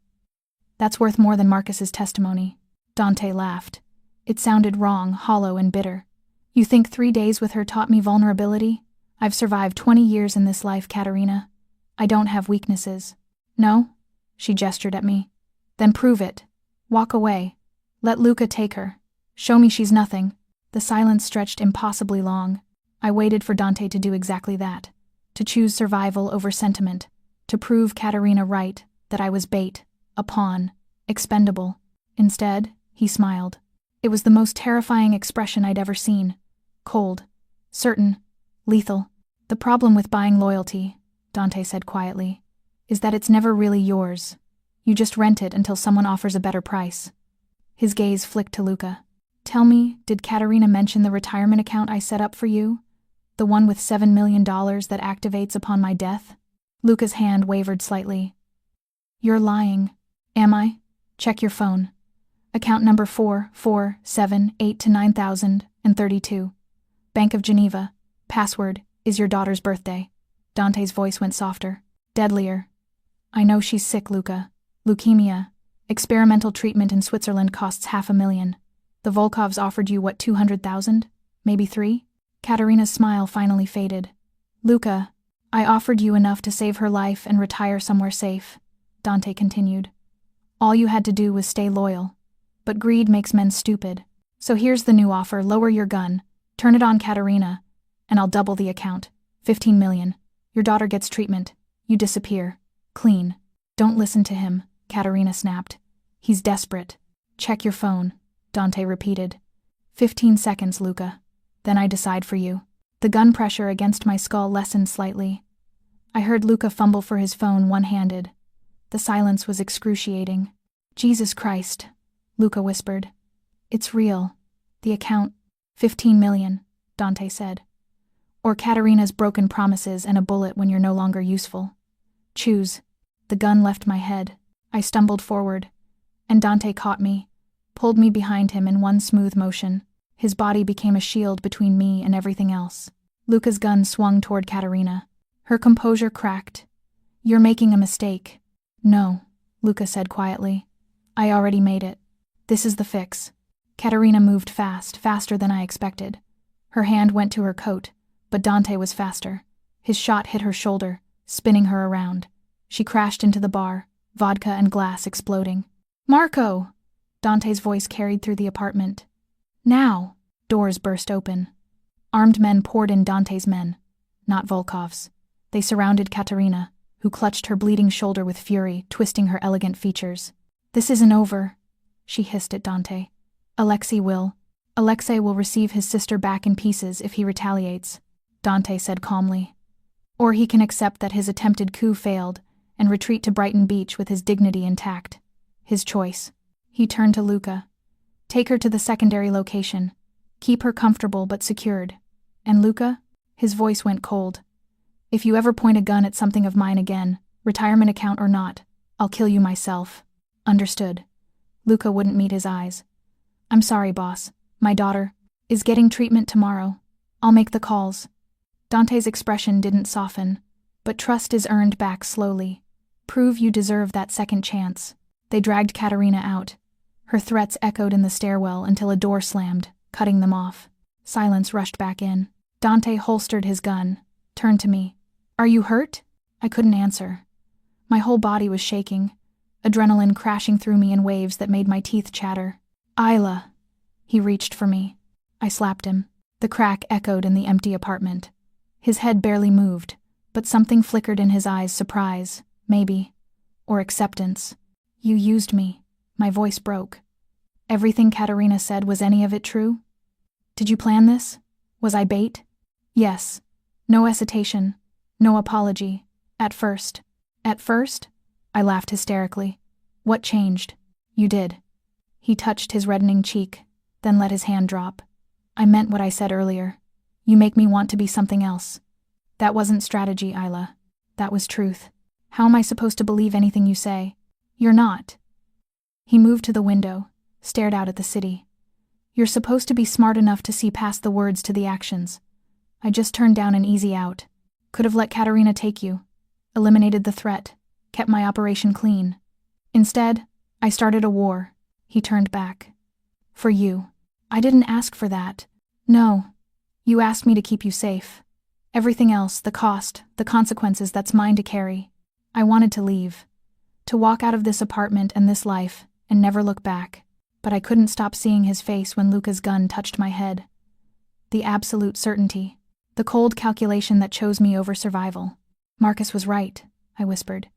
That's worth more than Marcus's testimony." Dante laughed. It sounded wrong, hollow, and bitter. "You think 3 days with her taught me vulnerability? I've survived 20 years in this life, Katerina. I don't have weaknesses." "No?" She gestured at me. "Then prove it. Walk away. Let Luca take her. Show me she's nothing." The silence stretched impossibly long. I waited for Dante to do exactly that. To choose survival over sentiment. To prove Katerina right, that I was bait, a pawn, expendable. Instead, he smiled. It was the most terrifying expression I'd ever seen. Cold. Certain. Lethal. "The problem with buying loyalty," Dante said quietly, "is that it's never really yours. You just rent it until someone offers a better price." His gaze flicked to Luca. "Tell me, did Katerina mention the retirement account I set up for you? The one with $7 million that activates upon my death?" Luca's hand wavered slightly. "You're lying." "Am I? Check your phone. Account number 4478932. Bank of Geneva. Password is your daughter's birthday." Dante's voice went softer, deadlier. "I know she's sick, Luca. Leukemia. Experimental treatment in Switzerland costs $500,000. The Volkovs offered you, what, 200,000? Maybe 3? Katerina's smile finally faded. "Luca, I offered you enough to save her life and retire somewhere safe," Dante continued. "All you had to do was stay loyal. But greed makes men stupid. So here's the new offer: lower your gun, turn it on Katerina, and I'll double the account. 15 million. Your daughter gets treatment. You disappear. Clean." "Don't listen to him," Katerina snapped. "He's desperate." "Check your phone," Dante repeated. 15 seconds, Luca. Then I decide for you." The gun pressure against my skull lessened slightly. I heard Luca fumble for his phone one-handed. The silence was excruciating. "Jesus Christ," Luca whispered. "It's real. The account, 15 million, Dante said. Or Katerina's broken promises and a bullet when you're no longer useful. Choose." The gun left my head. I stumbled forward, and Dante caught me, pulled me behind him in one smooth motion. His body became a shield between me and everything else. Luca's gun swung toward Katerina. Her composure cracked. "You're making a mistake." "No," Luca said quietly. "I already made it. This is the fix." Katerina moved fast, faster than I expected. Her hand went to her coat, but Dante was faster. His shot hit her shoulder, spinning her around. She crashed into the bar, vodka and glass exploding. "Marco!" Dante's voice carried through the apartment. Now! Doors burst open. Armed men poured in. Dante's men, not Volkov's. They surrounded Katerina, who clutched her bleeding shoulder with fury, twisting her elegant features. "This isn't over," she hissed at Dante. Alexei will receive his sister back in pieces if he retaliates," Dante said calmly. "Or he can accept that his attempted coup failed and retreat to Brighton Beach with his dignity intact. His choice." He turned to Luca. "Take her to the secondary location. Keep her comfortable but secured. And Luca?" His voice went cold. "If you ever point a gun at something of mine again, retirement account or not, I'll kill you myself." "Understood." Luca wouldn't meet his eyes. "I'm sorry, boss. My daughter is getting treatment tomorrow. I'll make the calls." Dante's expression didn't soften, but trust is earned back slowly. "Prove you deserve that second chance." They dragged Katerina out. Her threats echoed in the stairwell until a door slammed, cutting them off. Silence rushed back in. Dante holstered his gun, turned to me. "Are you hurt?" I couldn't answer. My whole body was shaking, adrenaline crashing through me in waves that made my teeth chatter. "Isla!" He reached for me. I slapped him. The crack echoed in the empty apartment. His head barely moved, but something flickered in his eyes. Surprise, maybe. Or acceptance. "You used me." My voice broke. "Everything Katerina said, was any of it true? Did you plan this? Was I bait?" "Yes." No hesitation. No apology. At first. "At first?" I laughed hysterically. "What changed?" "You did." He touched his reddening cheek, then let his hand drop. "I meant what I said earlier. You make me want to be something else." "That wasn't strategy, Isla. That was truth. How am I supposed to believe anything you say?" "You're not." He moved to the window, stared out at the city. "You're supposed to be smart enough to see past the words to the actions. I just turned down an easy out. Could have let Katerina take you, eliminated the threat, kept my operation clean. Instead, I started a war." He turned back. "For you. I didn't ask for that. No. You asked me to keep you safe. Everything else, the cost, the consequences, that's mine to carry. I wanted to leave. To walk out of this apartment and this life, and never look back. But I couldn't stop seeing his face when Luca's gun touched my head. The absolute certainty. The cold calculation that chose me over survival. "Marcus was right," I whispered.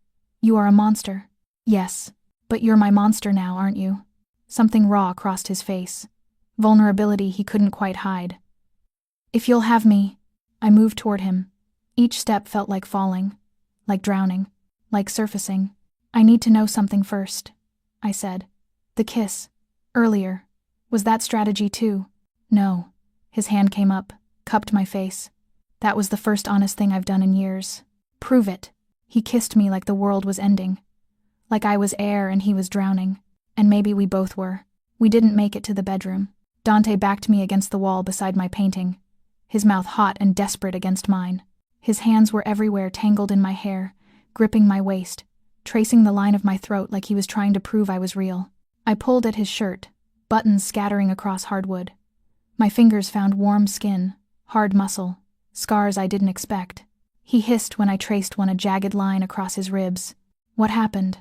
"You are a monster." "Yes, but you're my monster now, aren't you?" Something raw crossed his face. Vulnerability he couldn't quite hide. "If you'll have me." I moved toward him. Each step felt like falling, like drowning, like surfacing. "I need to know something first," I said. "The kiss, earlier, was that strategy too?" "No." His hand came up, cupped my face. "That was the first honest thing I've done in years." "Prove it." He kissed me like the world was ending. Like I was air and he was drowning. And maybe we both were. We didn't make it to the bedroom. Dante backed me against the wall beside my painting, his mouth hot and desperate against mine. His hands were everywhere, tangled in my hair, gripping my waist, tracing the line of my throat like he was trying to prove I was real. I pulled at his shirt, buttons scattering across hardwood. My fingers found warm skin, hard muscle, scars I didn't expect. He hissed when I traced one, a jagged line across his ribs. "What happened?"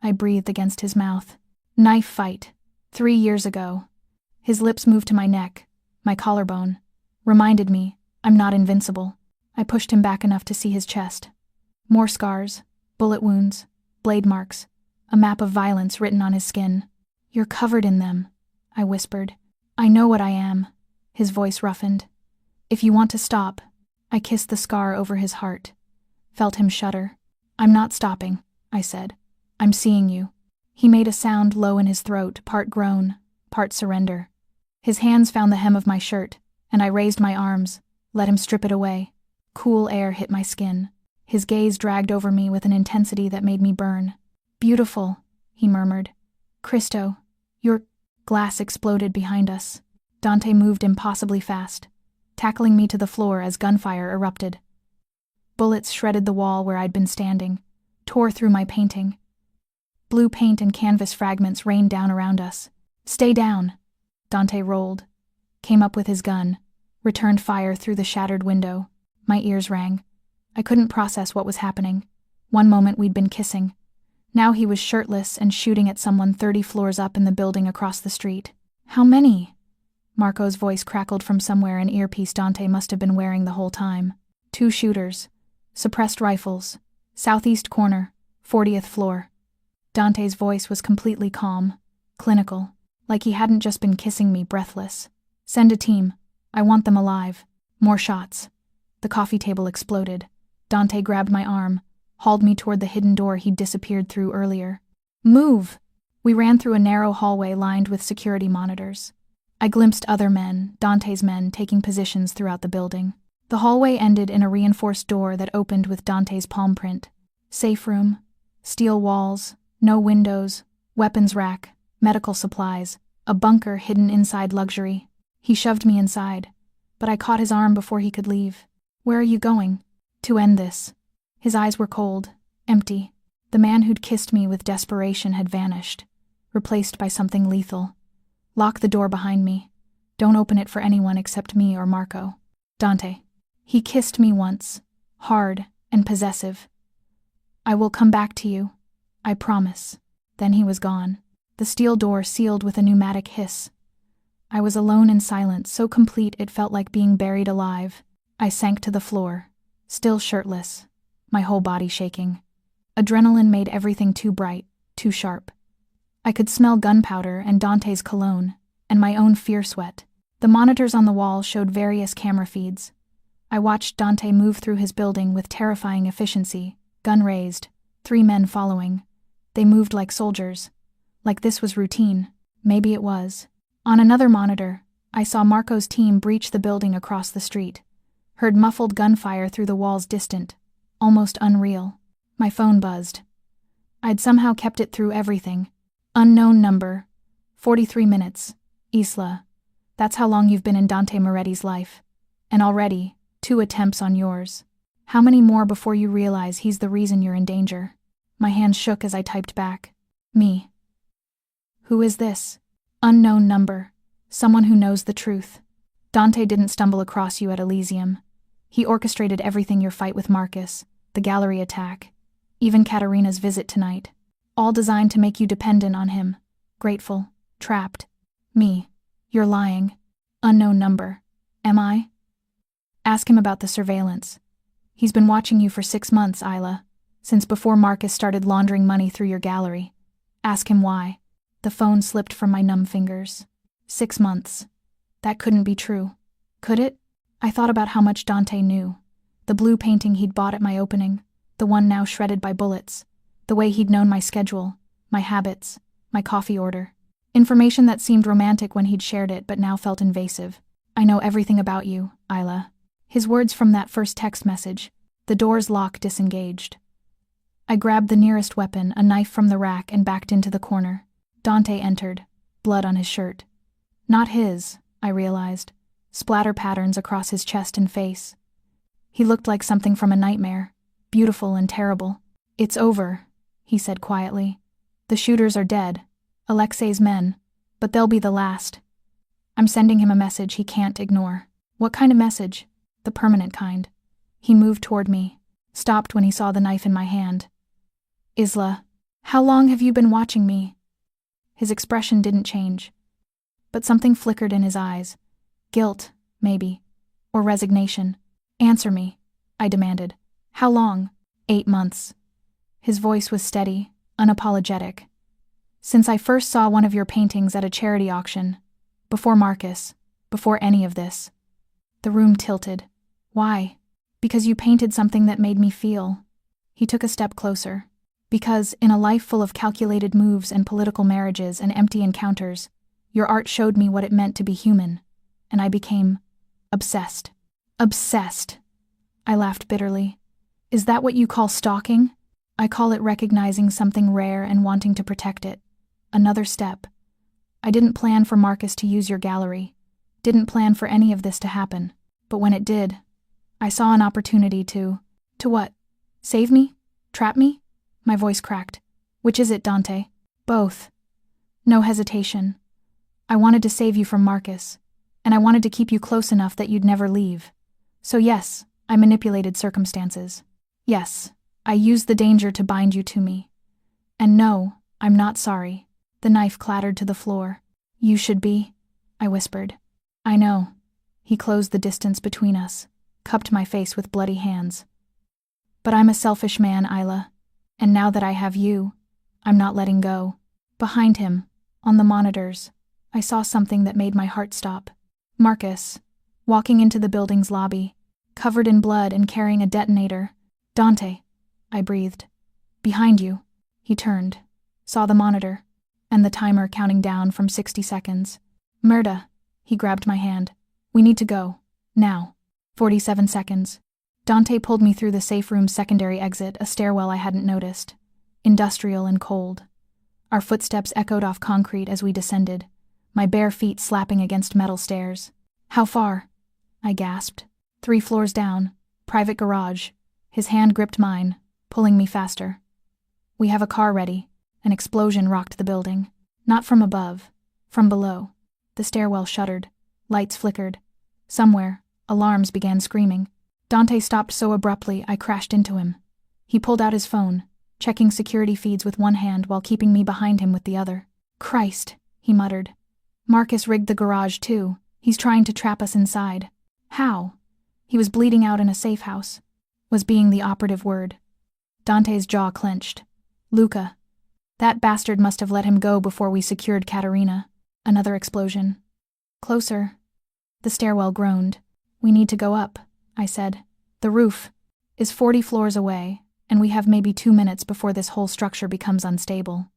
I breathed against his mouth. "Knife fight. 3 years ago." His lips moved to my neck, my collarbone. Reminded me, I'm not invincible. I pushed him back enough to see his chest. More scars, bullet wounds, blade marks, a map of violence written on his skin. "You're covered in them," I whispered. "I know what I am." His voice roughened. "If you want to stop." I kissed the scar over his heart. Felt him shudder. "I'm not stopping," I said. "I'm seeing you." He made a sound low in his throat, part groan, part surrender. His hands found the hem of my shirt, and I raised my arms, let him strip it away. Cool air hit my skin. His gaze dragged over me with an intensity that made me burn. "Beautiful," he murmured. "Cristo, your..." Glass exploded behind us. Dante moved impossibly fast, tackling me to the floor as gunfire erupted. Bullets shredded the wall where I'd been standing, tore through my painting. Blue paint and canvas fragments rained down around us. "Stay down." Dante rolled, came up with his gun, returned fire through the shattered window. My ears rang. I couldn't process what was happening. One moment we'd been kissing. Now he was shirtless and shooting at someone 30 floors up in the building across the street. "How many?" Marco's voice crackled from somewhere, an earpiece Dante must have been wearing the whole time. 2 shooters. Suppressed rifles. Southeast corner. 40th floor. Dante's voice was completely calm. Clinical. Like he hadn't just been kissing me, breathless. Send a team. I want them alive. More shots. The coffee table exploded. Dante grabbed my arm, hauled me toward the hidden door he'd disappeared through earlier. Move! We ran through a narrow hallway lined with security monitors. I glimpsed other men, Dante's men, taking positions throughout the building. The hallway ended in a reinforced door that opened with Dante's palm print. Safe room. Steel walls. No windows. Weapons rack. Medical supplies. A bunker hidden inside luxury. He shoved me inside, but I caught his arm before he could leave. Where are you going? To end this. His eyes were cold, empty. The man who'd kissed me with desperation had vanished, replaced by something lethal. Lock the door behind me. Don't open it for anyone except me or Marco. Dante. He kissed me once, hard and possessive. I will come back to you. I promise. Then he was gone. The steel door sealed with a pneumatic hiss. I was alone in silence, so complete it felt like being buried alive. I sank to the floor, still shirtless, my whole body shaking. Adrenaline made everything too bright, too sharp. I could smell gunpowder and Dante's cologne, and my own fear sweat. The monitors on the wall showed various camera feeds. I watched Dante move through his building with terrifying efficiency, gun raised, 3 men following. They moved like soldiers. Like this was routine. Maybe it was. On another monitor, I saw Marco's team breach the building across the street. Heard muffled gunfire through the walls distant, almost unreal. My phone buzzed. I'd somehow kept it through everything. Unknown number. 43 minutes. Isla. That's how long you've been in Dante Moretti's life. And already, 2 attempts on yours. How many more before you realize he's the reason you're in danger? My hand shook as I typed back. Me. Who is this? Unknown number. Someone who knows the truth. Dante didn't stumble across you at Elysium. He orchestrated everything, your fight with Marcus, the gallery attack, even Katerina's visit tonight. All designed to make you dependent on him. Grateful. Trapped. Me. You're lying. Unknown number. Am I? Ask him about the surveillance. He's been watching you for 6 months, Isla. Since before Marcus started laundering money through your gallery. Ask him why. The phone slipped from my numb fingers. 6 months. That couldn't be true. Could it? I thought about how much Dante knew. The blue painting he'd bought at my opening, the one now shredded by bullets, the way he'd known my schedule, my habits, my coffee order. Information that seemed romantic when he'd shared it but now felt invasive. I know everything about you, Isla. His words from that first text message. The door's lock disengaged. I grabbed the nearest weapon, a knife from the rack, and backed into the corner. Dante entered, blood on his shirt. Not his, I realized. Splatter patterns across his chest and face. He looked like something from a nightmare, beautiful and terrible. It's over, he said quietly. The shooters are dead, Alexei's men, but they'll be the last. I'm sending him a message he can't ignore. What kind of message? The permanent kind. He moved toward me, stopped when he saw the knife in my hand. Isla, how long have you been watching me? His expression didn't change, but something flickered in his eyes. Guilt, maybe, or resignation. Answer me, I demanded. How long? 8 months. His voice was steady, unapologetic. Since I first saw one of your paintings at a charity auction. Before Marcus. Before any of this. The room tilted. Why? Because you painted something that made me feel. He took a step closer. Because, in a life full of calculated moves and political marriages and empty encounters, your art showed me what it meant to be human. And I became obsessed. Obsessed. I laughed bitterly. Is that what you call stalking? I call it recognizing something rare and wanting to protect it. Another step. I didn't plan for Marcus to use your gallery. Didn't plan for any of this to happen. But when it did, I saw an opportunity to... To what? Save me? Trap me? My voice cracked. Which is it, Dante? Both. No hesitation. I wanted to save you from Marcus, and I wanted to keep you close enough that you'd never leave. So yes, I manipulated circumstances. Yes, I used the danger to bind you to me. And no, I'm not sorry. The knife clattered to the floor. You should be, I whispered. I know. He closed the distance between us, cupped my face with bloody hands. But I'm a selfish man, Isla. And now that I have you, I'm not letting go. Behind him, on the monitors, I saw something that made my heart stop. Marcus, walking into the building's lobby, covered in blood and carrying a detonator. Dante, I breathed. Behind you. He turned, saw the monitor, and the timer counting down from 60 seconds. Murda, he grabbed my hand. We need to go. Now. 47 seconds. Dante pulled me through the safe room's secondary exit, a stairwell I hadn't noticed. Industrial and cold. Our footsteps echoed off concrete as we descended, my bare feet slapping against metal stairs. How far? I gasped. 3 floors down. Private garage. His hand gripped mine, pulling me faster. We have a car ready. An explosion rocked the building. Not from above. From below. The stairwell shuddered. Lights flickered. Somewhere, alarms began screaming. Dante stopped so abruptly I crashed into him. He pulled out his phone, checking security feeds with one hand while keeping me behind him with the other. Christ, he muttered. Marcus rigged the garage too. He's trying to trap us inside. How? He was bleeding out in a safe house. Was being the operative word. Dante's jaw clenched. Luca. That bastard must have let him go before we secured Katerina. Another explosion. Closer. The stairwell groaned. We need to go up, I said. The roof is 40 floors away, and we have maybe 2 minutes before this whole structure becomes unstable.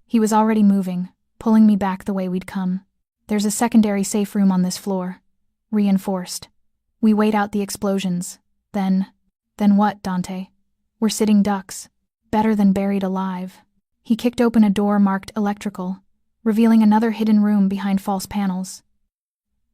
He was already moving, pulling me back the way we'd come. There's a secondary safe room on this floor. Reinforced. We wait out the explosions. Then what, Dante? We're sitting ducks. Better than buried alive. He kicked open a door marked electrical, revealing another hidden room behind false panels.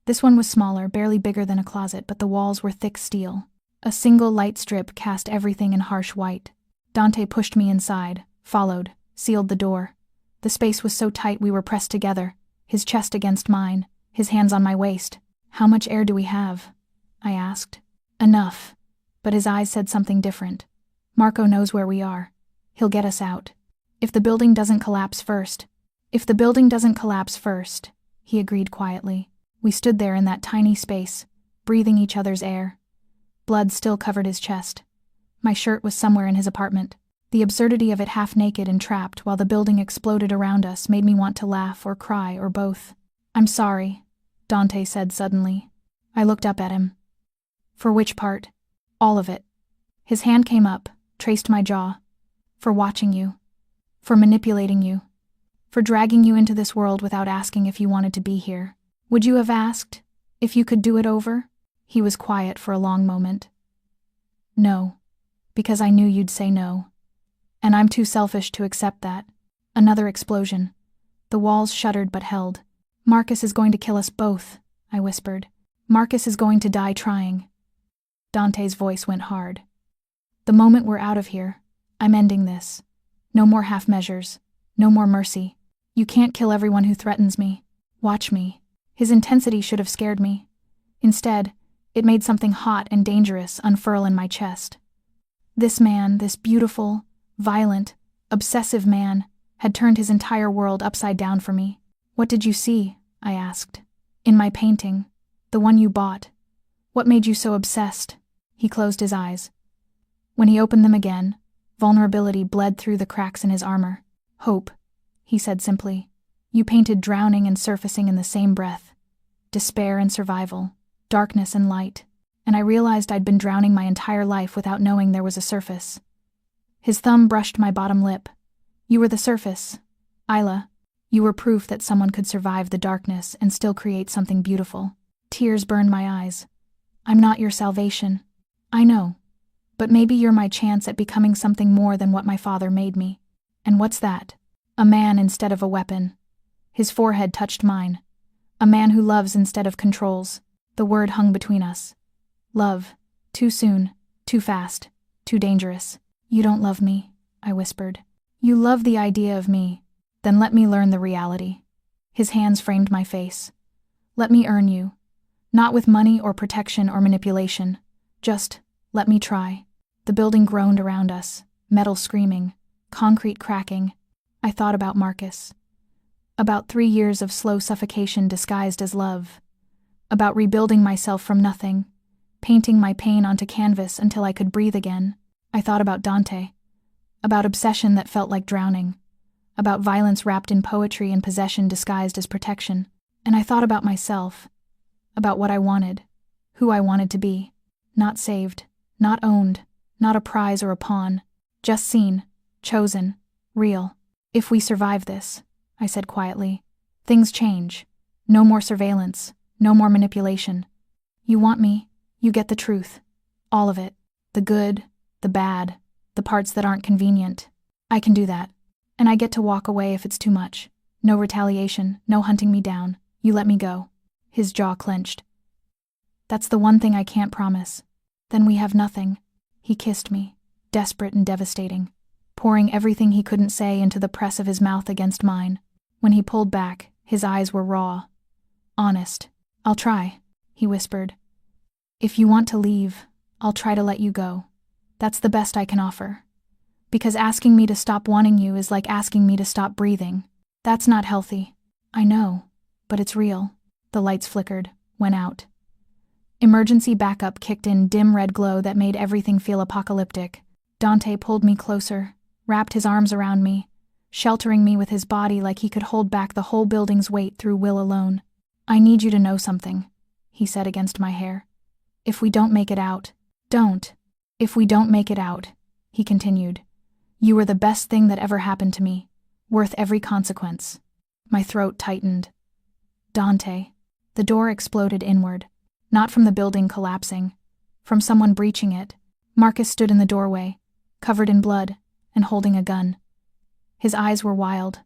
This one was smaller, barely bigger than a closet, but the walls were thick steel. A single light strip cast everything in harsh white. Dante pushed me inside, followed, sealed the door. The space was so tight we were pressed together, his chest against mine, his hands on my waist. How much air do we have? I asked. Enough. But his eyes said something different. Marco knows where we are. He'll get us out. If the building doesn't collapse first. He agreed quietly. We stood there in that tiny space, breathing each other's air. Blood still covered his chest. My shirt was somewhere in his apartment. The absurdity of it half naked and trapped while the building exploded around us made me want to laugh or cry or both. I'm sorry, Dante said suddenly. I looked up at him. For which part? All of it. His hand came up, traced my jaw. For watching you. For manipulating you. For dragging you into this world without asking if you wanted to be here. Would you have asked if you could do it over? He was quiet for a long moment. No, because I knew you'd say no. And I'm too selfish to accept that. Another explosion. The walls shuddered but held. Marcus is going to kill us both, I whispered. Marcus is going to die trying. Dante's voice went hard. The moment we're out of here, I'm ending this. No more half measures. No more mercy. You can't kill everyone who threatens me. Watch me. His intensity should have scared me. Instead, it made something hot and dangerous unfurl in my chest. This man, this beautiful, violent, obsessive man, had turned his entire world upside down for me. What did you see? I asked. In my painting. The one you bought. What made you so obsessed? He closed his eyes. When he opened them again, vulnerability bled through the cracks in his armor. Hope, he said simply. You painted drowning and surfacing in the same breath. Despair and survival, darkness and light. And I realized I'd been drowning my entire life without knowing there was a surface. His thumb brushed my bottom lip. You were the surface. Isla, you were proof that someone could survive the darkness and still create something beautiful. Tears burned my eyes. I'm not your salvation. I know. But maybe you're my chance at becoming something more than what my father made me. And what's that? A man instead of a weapon. His forehead touched mine. A man who loves instead of controls. The word hung between us. Love. Too soon. Too fast. Too dangerous. You don't love me, I whispered. You love the idea of me. Then let me learn the reality. His hands framed my face. Let me earn you. Not with money or protection or manipulation. Just, let me try. The building groaned around us, metal screaming, concrete cracking. I thought about Marcus. About 3 years of slow suffocation disguised as love. about rebuilding myself from nothing, painting my pain onto canvas until I could breathe again. I thought about Dante, about obsession that felt like drowning, about violence wrapped in poetry and possession disguised as protection. And I thought about myself, about what I wanted, who I wanted to be. Not saved, not owned, not a prize or a pawn, just seen, chosen, real. If we survive this, I said quietly, things change. No more surveillance, no more manipulation. You want me, you get the truth. All of it. The good, the bad, the parts that aren't convenient. I can do that. And I get to walk away if it's too much. No retaliation, no hunting me down. You let me go. His jaw clenched. That's the one thing I can't promise. Then we have nothing. He kissed me, desperate and devastating, pouring everything he couldn't say into the press of his mouth against mine. When he pulled back, his eyes were raw. Honest. I'll try, he whispered. If you want to leave, I'll try to let you go. That's the best I can offer. Because asking me to stop wanting you is like asking me to stop breathing. That's not healthy. I know, but it's real. The lights flickered, went out. Emergency backup kicked in dim red glow that made everything feel apocalyptic. Dante pulled me closer, wrapped his arms around me, sheltering me with his body like he could hold back the whole building's weight through will alone. I need you to know something, he said against my hair. If we don't make it out, don't. If we don't make it out, he continued. You were the best thing that ever happened to me, worth every consequence. My throat tightened. Dante. The door exploded inward, not from the building collapsing, from someone breaching it. Marcus stood in the doorway, covered in blood, and holding a gun. His eyes were wild,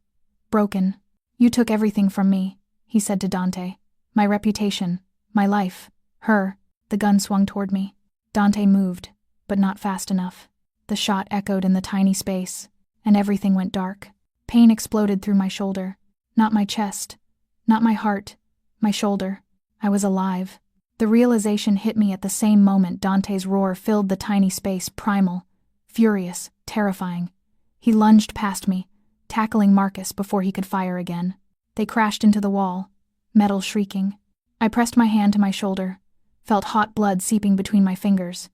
broken. You took everything from me, he said to Dante. My reputation, my life, her. The gun swung toward me. Dante moved, but not fast enough. The shot echoed in the tiny space, and everything went dark. Pain exploded through my shoulder. Not my chest, not my heart, my shoulder. I was alive. The realization hit me at the same moment Dante's roar filled the tiny space, primal, furious, terrifying. He lunged past me, tackling Marcus before he could fire again. They crashed into the wall, metal shrieking. I pressed my hand to my shoulder, felt hot blood seeping between my fingers.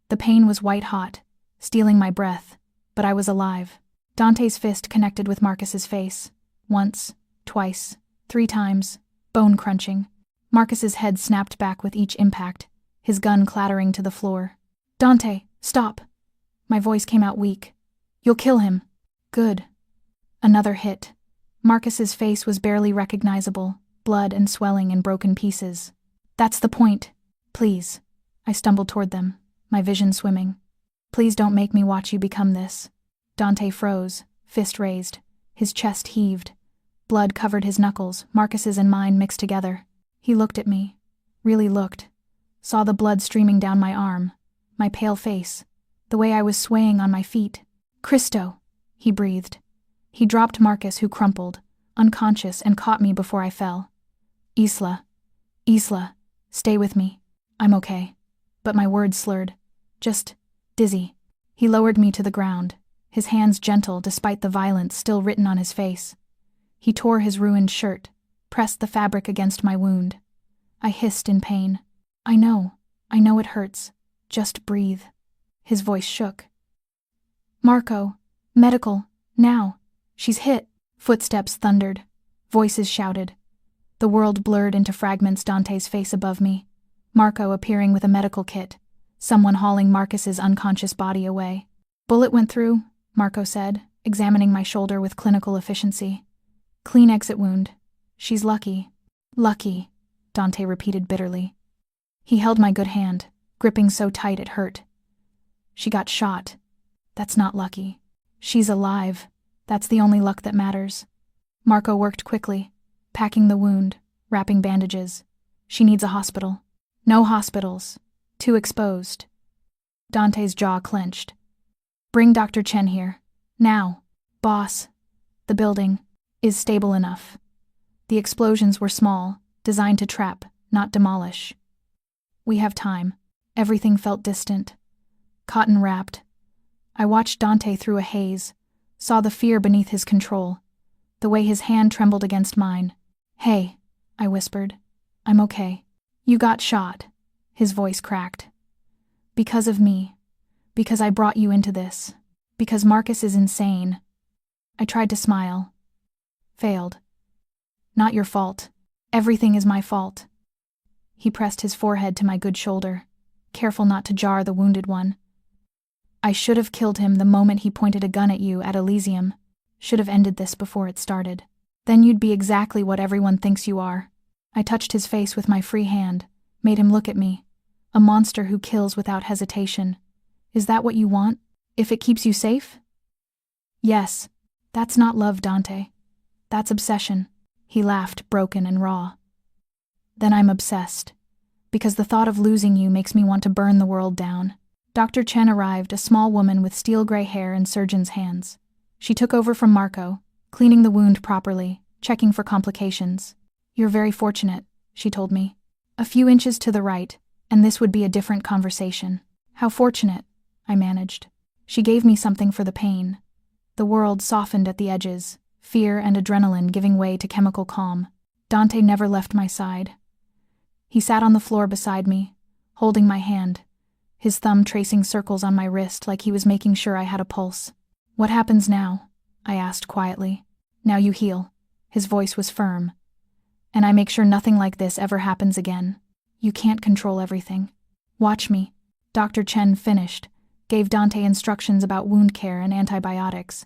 The pain was white-hot, stealing my breath, but I was alive. Dante's fist connected with Marcus's face. Once, twice, 3 times, bone-crunching. Marcus's head snapped back with each impact, his gun clattering to the floor. Dante, stop! My voice came out weak. You'll kill him. Good. Another hit. Marcus's face was barely recognizable, blood and swelling in broken pieces. That's the point. Please. I stumbled toward them, my vision swimming. Please don't make me watch you become this. Dante froze, fist raised. His chest heaved. Blood covered his knuckles, Marcus's and mine mixed together. He looked at me. Really looked. Saw the blood streaming down my arm, my pale face, the way I was swaying on my feet. Cristo, he breathed. He dropped Marcus, who crumpled, unconscious, and caught me before I fell. Isla, stay with me. I'm okay. But my words slurred. Just dizzy. He lowered me to the ground, his hands gentle despite the violence still written on his face. He tore his ruined shirt, pressed the fabric against my wound. I hissed in pain. I know it hurts. Just breathe. His voice shook. Marco, medical, now. She's hit. Footsteps thundered. Voices shouted. The world blurred into fragments. Dante's face above me. Marco appearing with a medical kit. Someone hauling Marcus's unconscious body away. Bullet went through, Marco said, examining my shoulder with clinical efficiency. Clean exit wound. She's lucky. Lucky, Dante repeated bitterly. He held my good hand, gripping so tight it hurt. She got shot. That's not lucky. She's alive. That's the only luck that matters. Marco worked quickly, packing the wound, wrapping bandages. She needs a hospital. No hospitals. Too exposed. Dante's jaw clenched. Bring Dr. Chen here. Now. Boss. The building is stable enough. The explosions were small, designed to trap, not demolish. We have time. Everything felt distant. Cotton wrapped. I watched Dante through a haze, saw the fear beneath his control, the way his hand trembled against mine. Hey, I whispered. I'm okay. You got shot. His voice cracked. Because of me. Because I brought you into this. Because Marcus is insane. I tried to smile. Failed. Not your fault. Everything is my fault. He pressed his forehead to my good shoulder, careful not to jar the wounded one. I should have killed him the moment he pointed a gun at you at Elysium. Should have ended this before it started. Then you'd be exactly what everyone thinks you are. I touched his face with my free hand, made him look at me. A monster who kills without hesitation. Is that what you want? If it keeps you safe? Yes. That's not love, Dante. That's obsession. He laughed, broken and raw. Then I'm obsessed. Because the thought of losing you makes me want to burn the world down. Dr. Chen arrived, a small woman with steel gray hair and surgeon's hands. She took over from Marco, cleaning the wound properly, checking for complications. You're very fortunate, she told me. A few inches to the right, and this would be a different conversation. How fortunate, I managed. She gave me something for the pain. The world softened at the edges, fear and adrenaline giving way to chemical calm. Dante never left my side. He sat on the floor beside me, holding my hand, his thumb tracing circles on my wrist like he was making sure I had a pulse. What happens now? I asked quietly. Now you heal. His voice was firm. And I make sure nothing like this ever happens again. You can't control everything. Watch me. Dr. Chen finished, gave Dante instructions about wound care and antibiotics,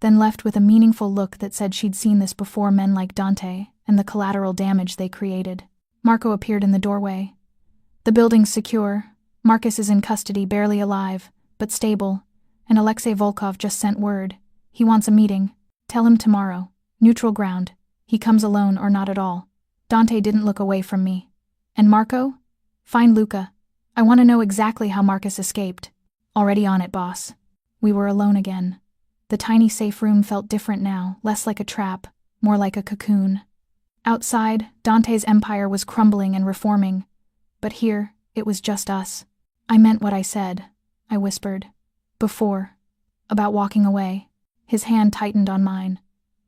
then left with a meaningful look that said she'd seen this before men like Dante and the collateral damage they created. Marco appeared in the doorway. The building's secure. Marcus is in custody, barely alive, but stable, and Alexei Volkov just sent word. He wants a meeting. Tell him tomorrow. Neutral ground. He comes alone or not at all. Dante didn't look away from me. And Marco? Find Luca. I want to know exactly how Marcus escaped. Already on it, boss. We were alone again. The tiny safe room felt different now, less like a trap, more like a cocoon. Outside, Dante's empire was crumbling and reforming. But here, it was just us. I meant what I said, I whispered. Before. About walking away. His hand tightened on mine.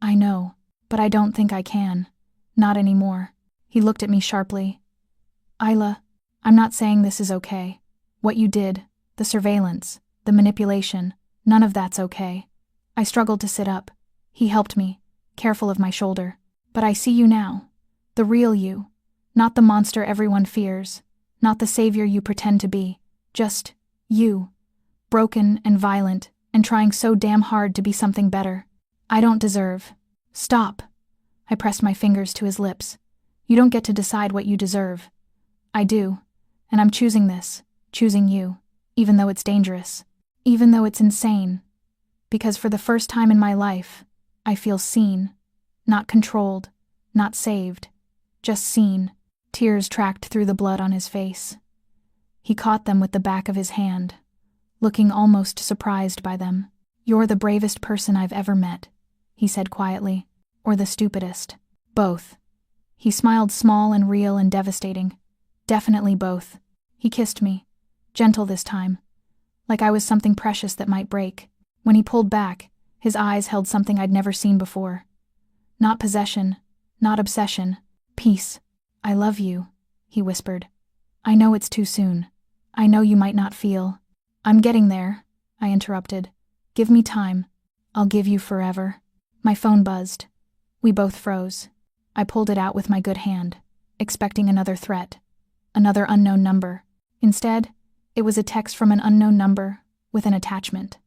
I know, but I don't think I can. Not anymore. He looked at me sharply. Isla, I'm not saying this is okay. What you did, the surveillance, the manipulation, none of that's okay. I struggled to sit up. He helped me, careful of my shoulder. But I see you now. The real you. Not the monster everyone fears. Not the savior you pretend to be. Just you. Broken and violent, and trying so damn hard to be something better. I don't deserve. Stop. I pressed my fingers to his lips. You don't get to decide what you deserve. I do. And I'm choosing this. Choosing you. Even though it's dangerous. Even though it's insane. Because for the first time in my life, I feel seen. Not controlled, not saved, just seen. Tears tracked through the blood on his face. He caught them with the back of his hand, looking almost surprised by them. You're the bravest person I've ever met, he said quietly. Or the stupidest. Both. He smiled, small and real and devastating. Definitely both. He kissed me, gentle this time, like I was something precious that might break. When he pulled back, his eyes held something I'd never seen before. Not possession, not obsession. Peace. I love you, he whispered. I know it's too soon. I know you might not feel. I'm getting there, I interrupted. Give me time. I'll give you forever. My phone buzzed. We both froze. I pulled it out with my good hand, expecting another threat. Another unknown number. Instead, it was a text from an unknown number with an attachment.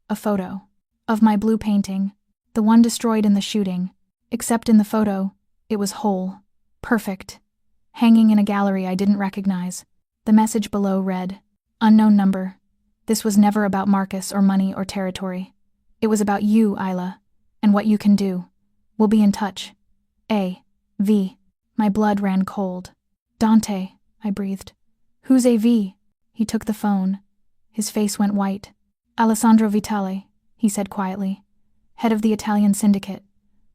A photo. Of my blue painting. The one destroyed in the shooting. Except in the photo, it was whole. Perfect. Hanging in a gallery I didn't recognize. The message below read, Unknown number. This was never about Marcus or money or territory. It was about you, Isla, and what you can do. We'll be in touch. A. V. My blood ran cold. Dante, I breathed. Who's A.V.? He took the phone. His face went white. Alessandro Vitale, he said quietly. Head of the Italian syndicate.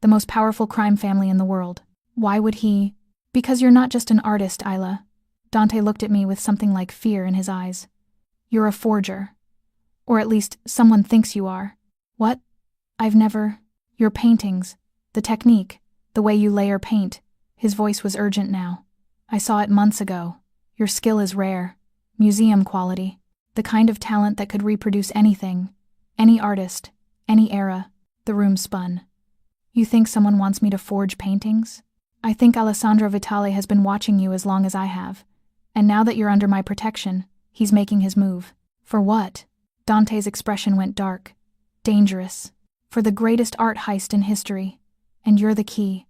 The most powerful crime family in the world. Why would he? Because you're not just an artist, Isla. Dante looked at me with something like fear in his eyes. You're a forger. Or at least someone thinks you are. What? I've never... Your paintings. The technique. The way you layer paint. His voice was urgent now. I saw it months ago. Your skill is rare. Museum quality. The kind of talent that could reproduce anything. Any artist. Any era. The room spun. You think someone wants me to forge paintings? I think Alessandro Vitale has been watching you as long as I have. And now that you're under my protection, he's making his move. For what? Dante's expression went dark. Dangerous. For the greatest art heist in history. And you're the key.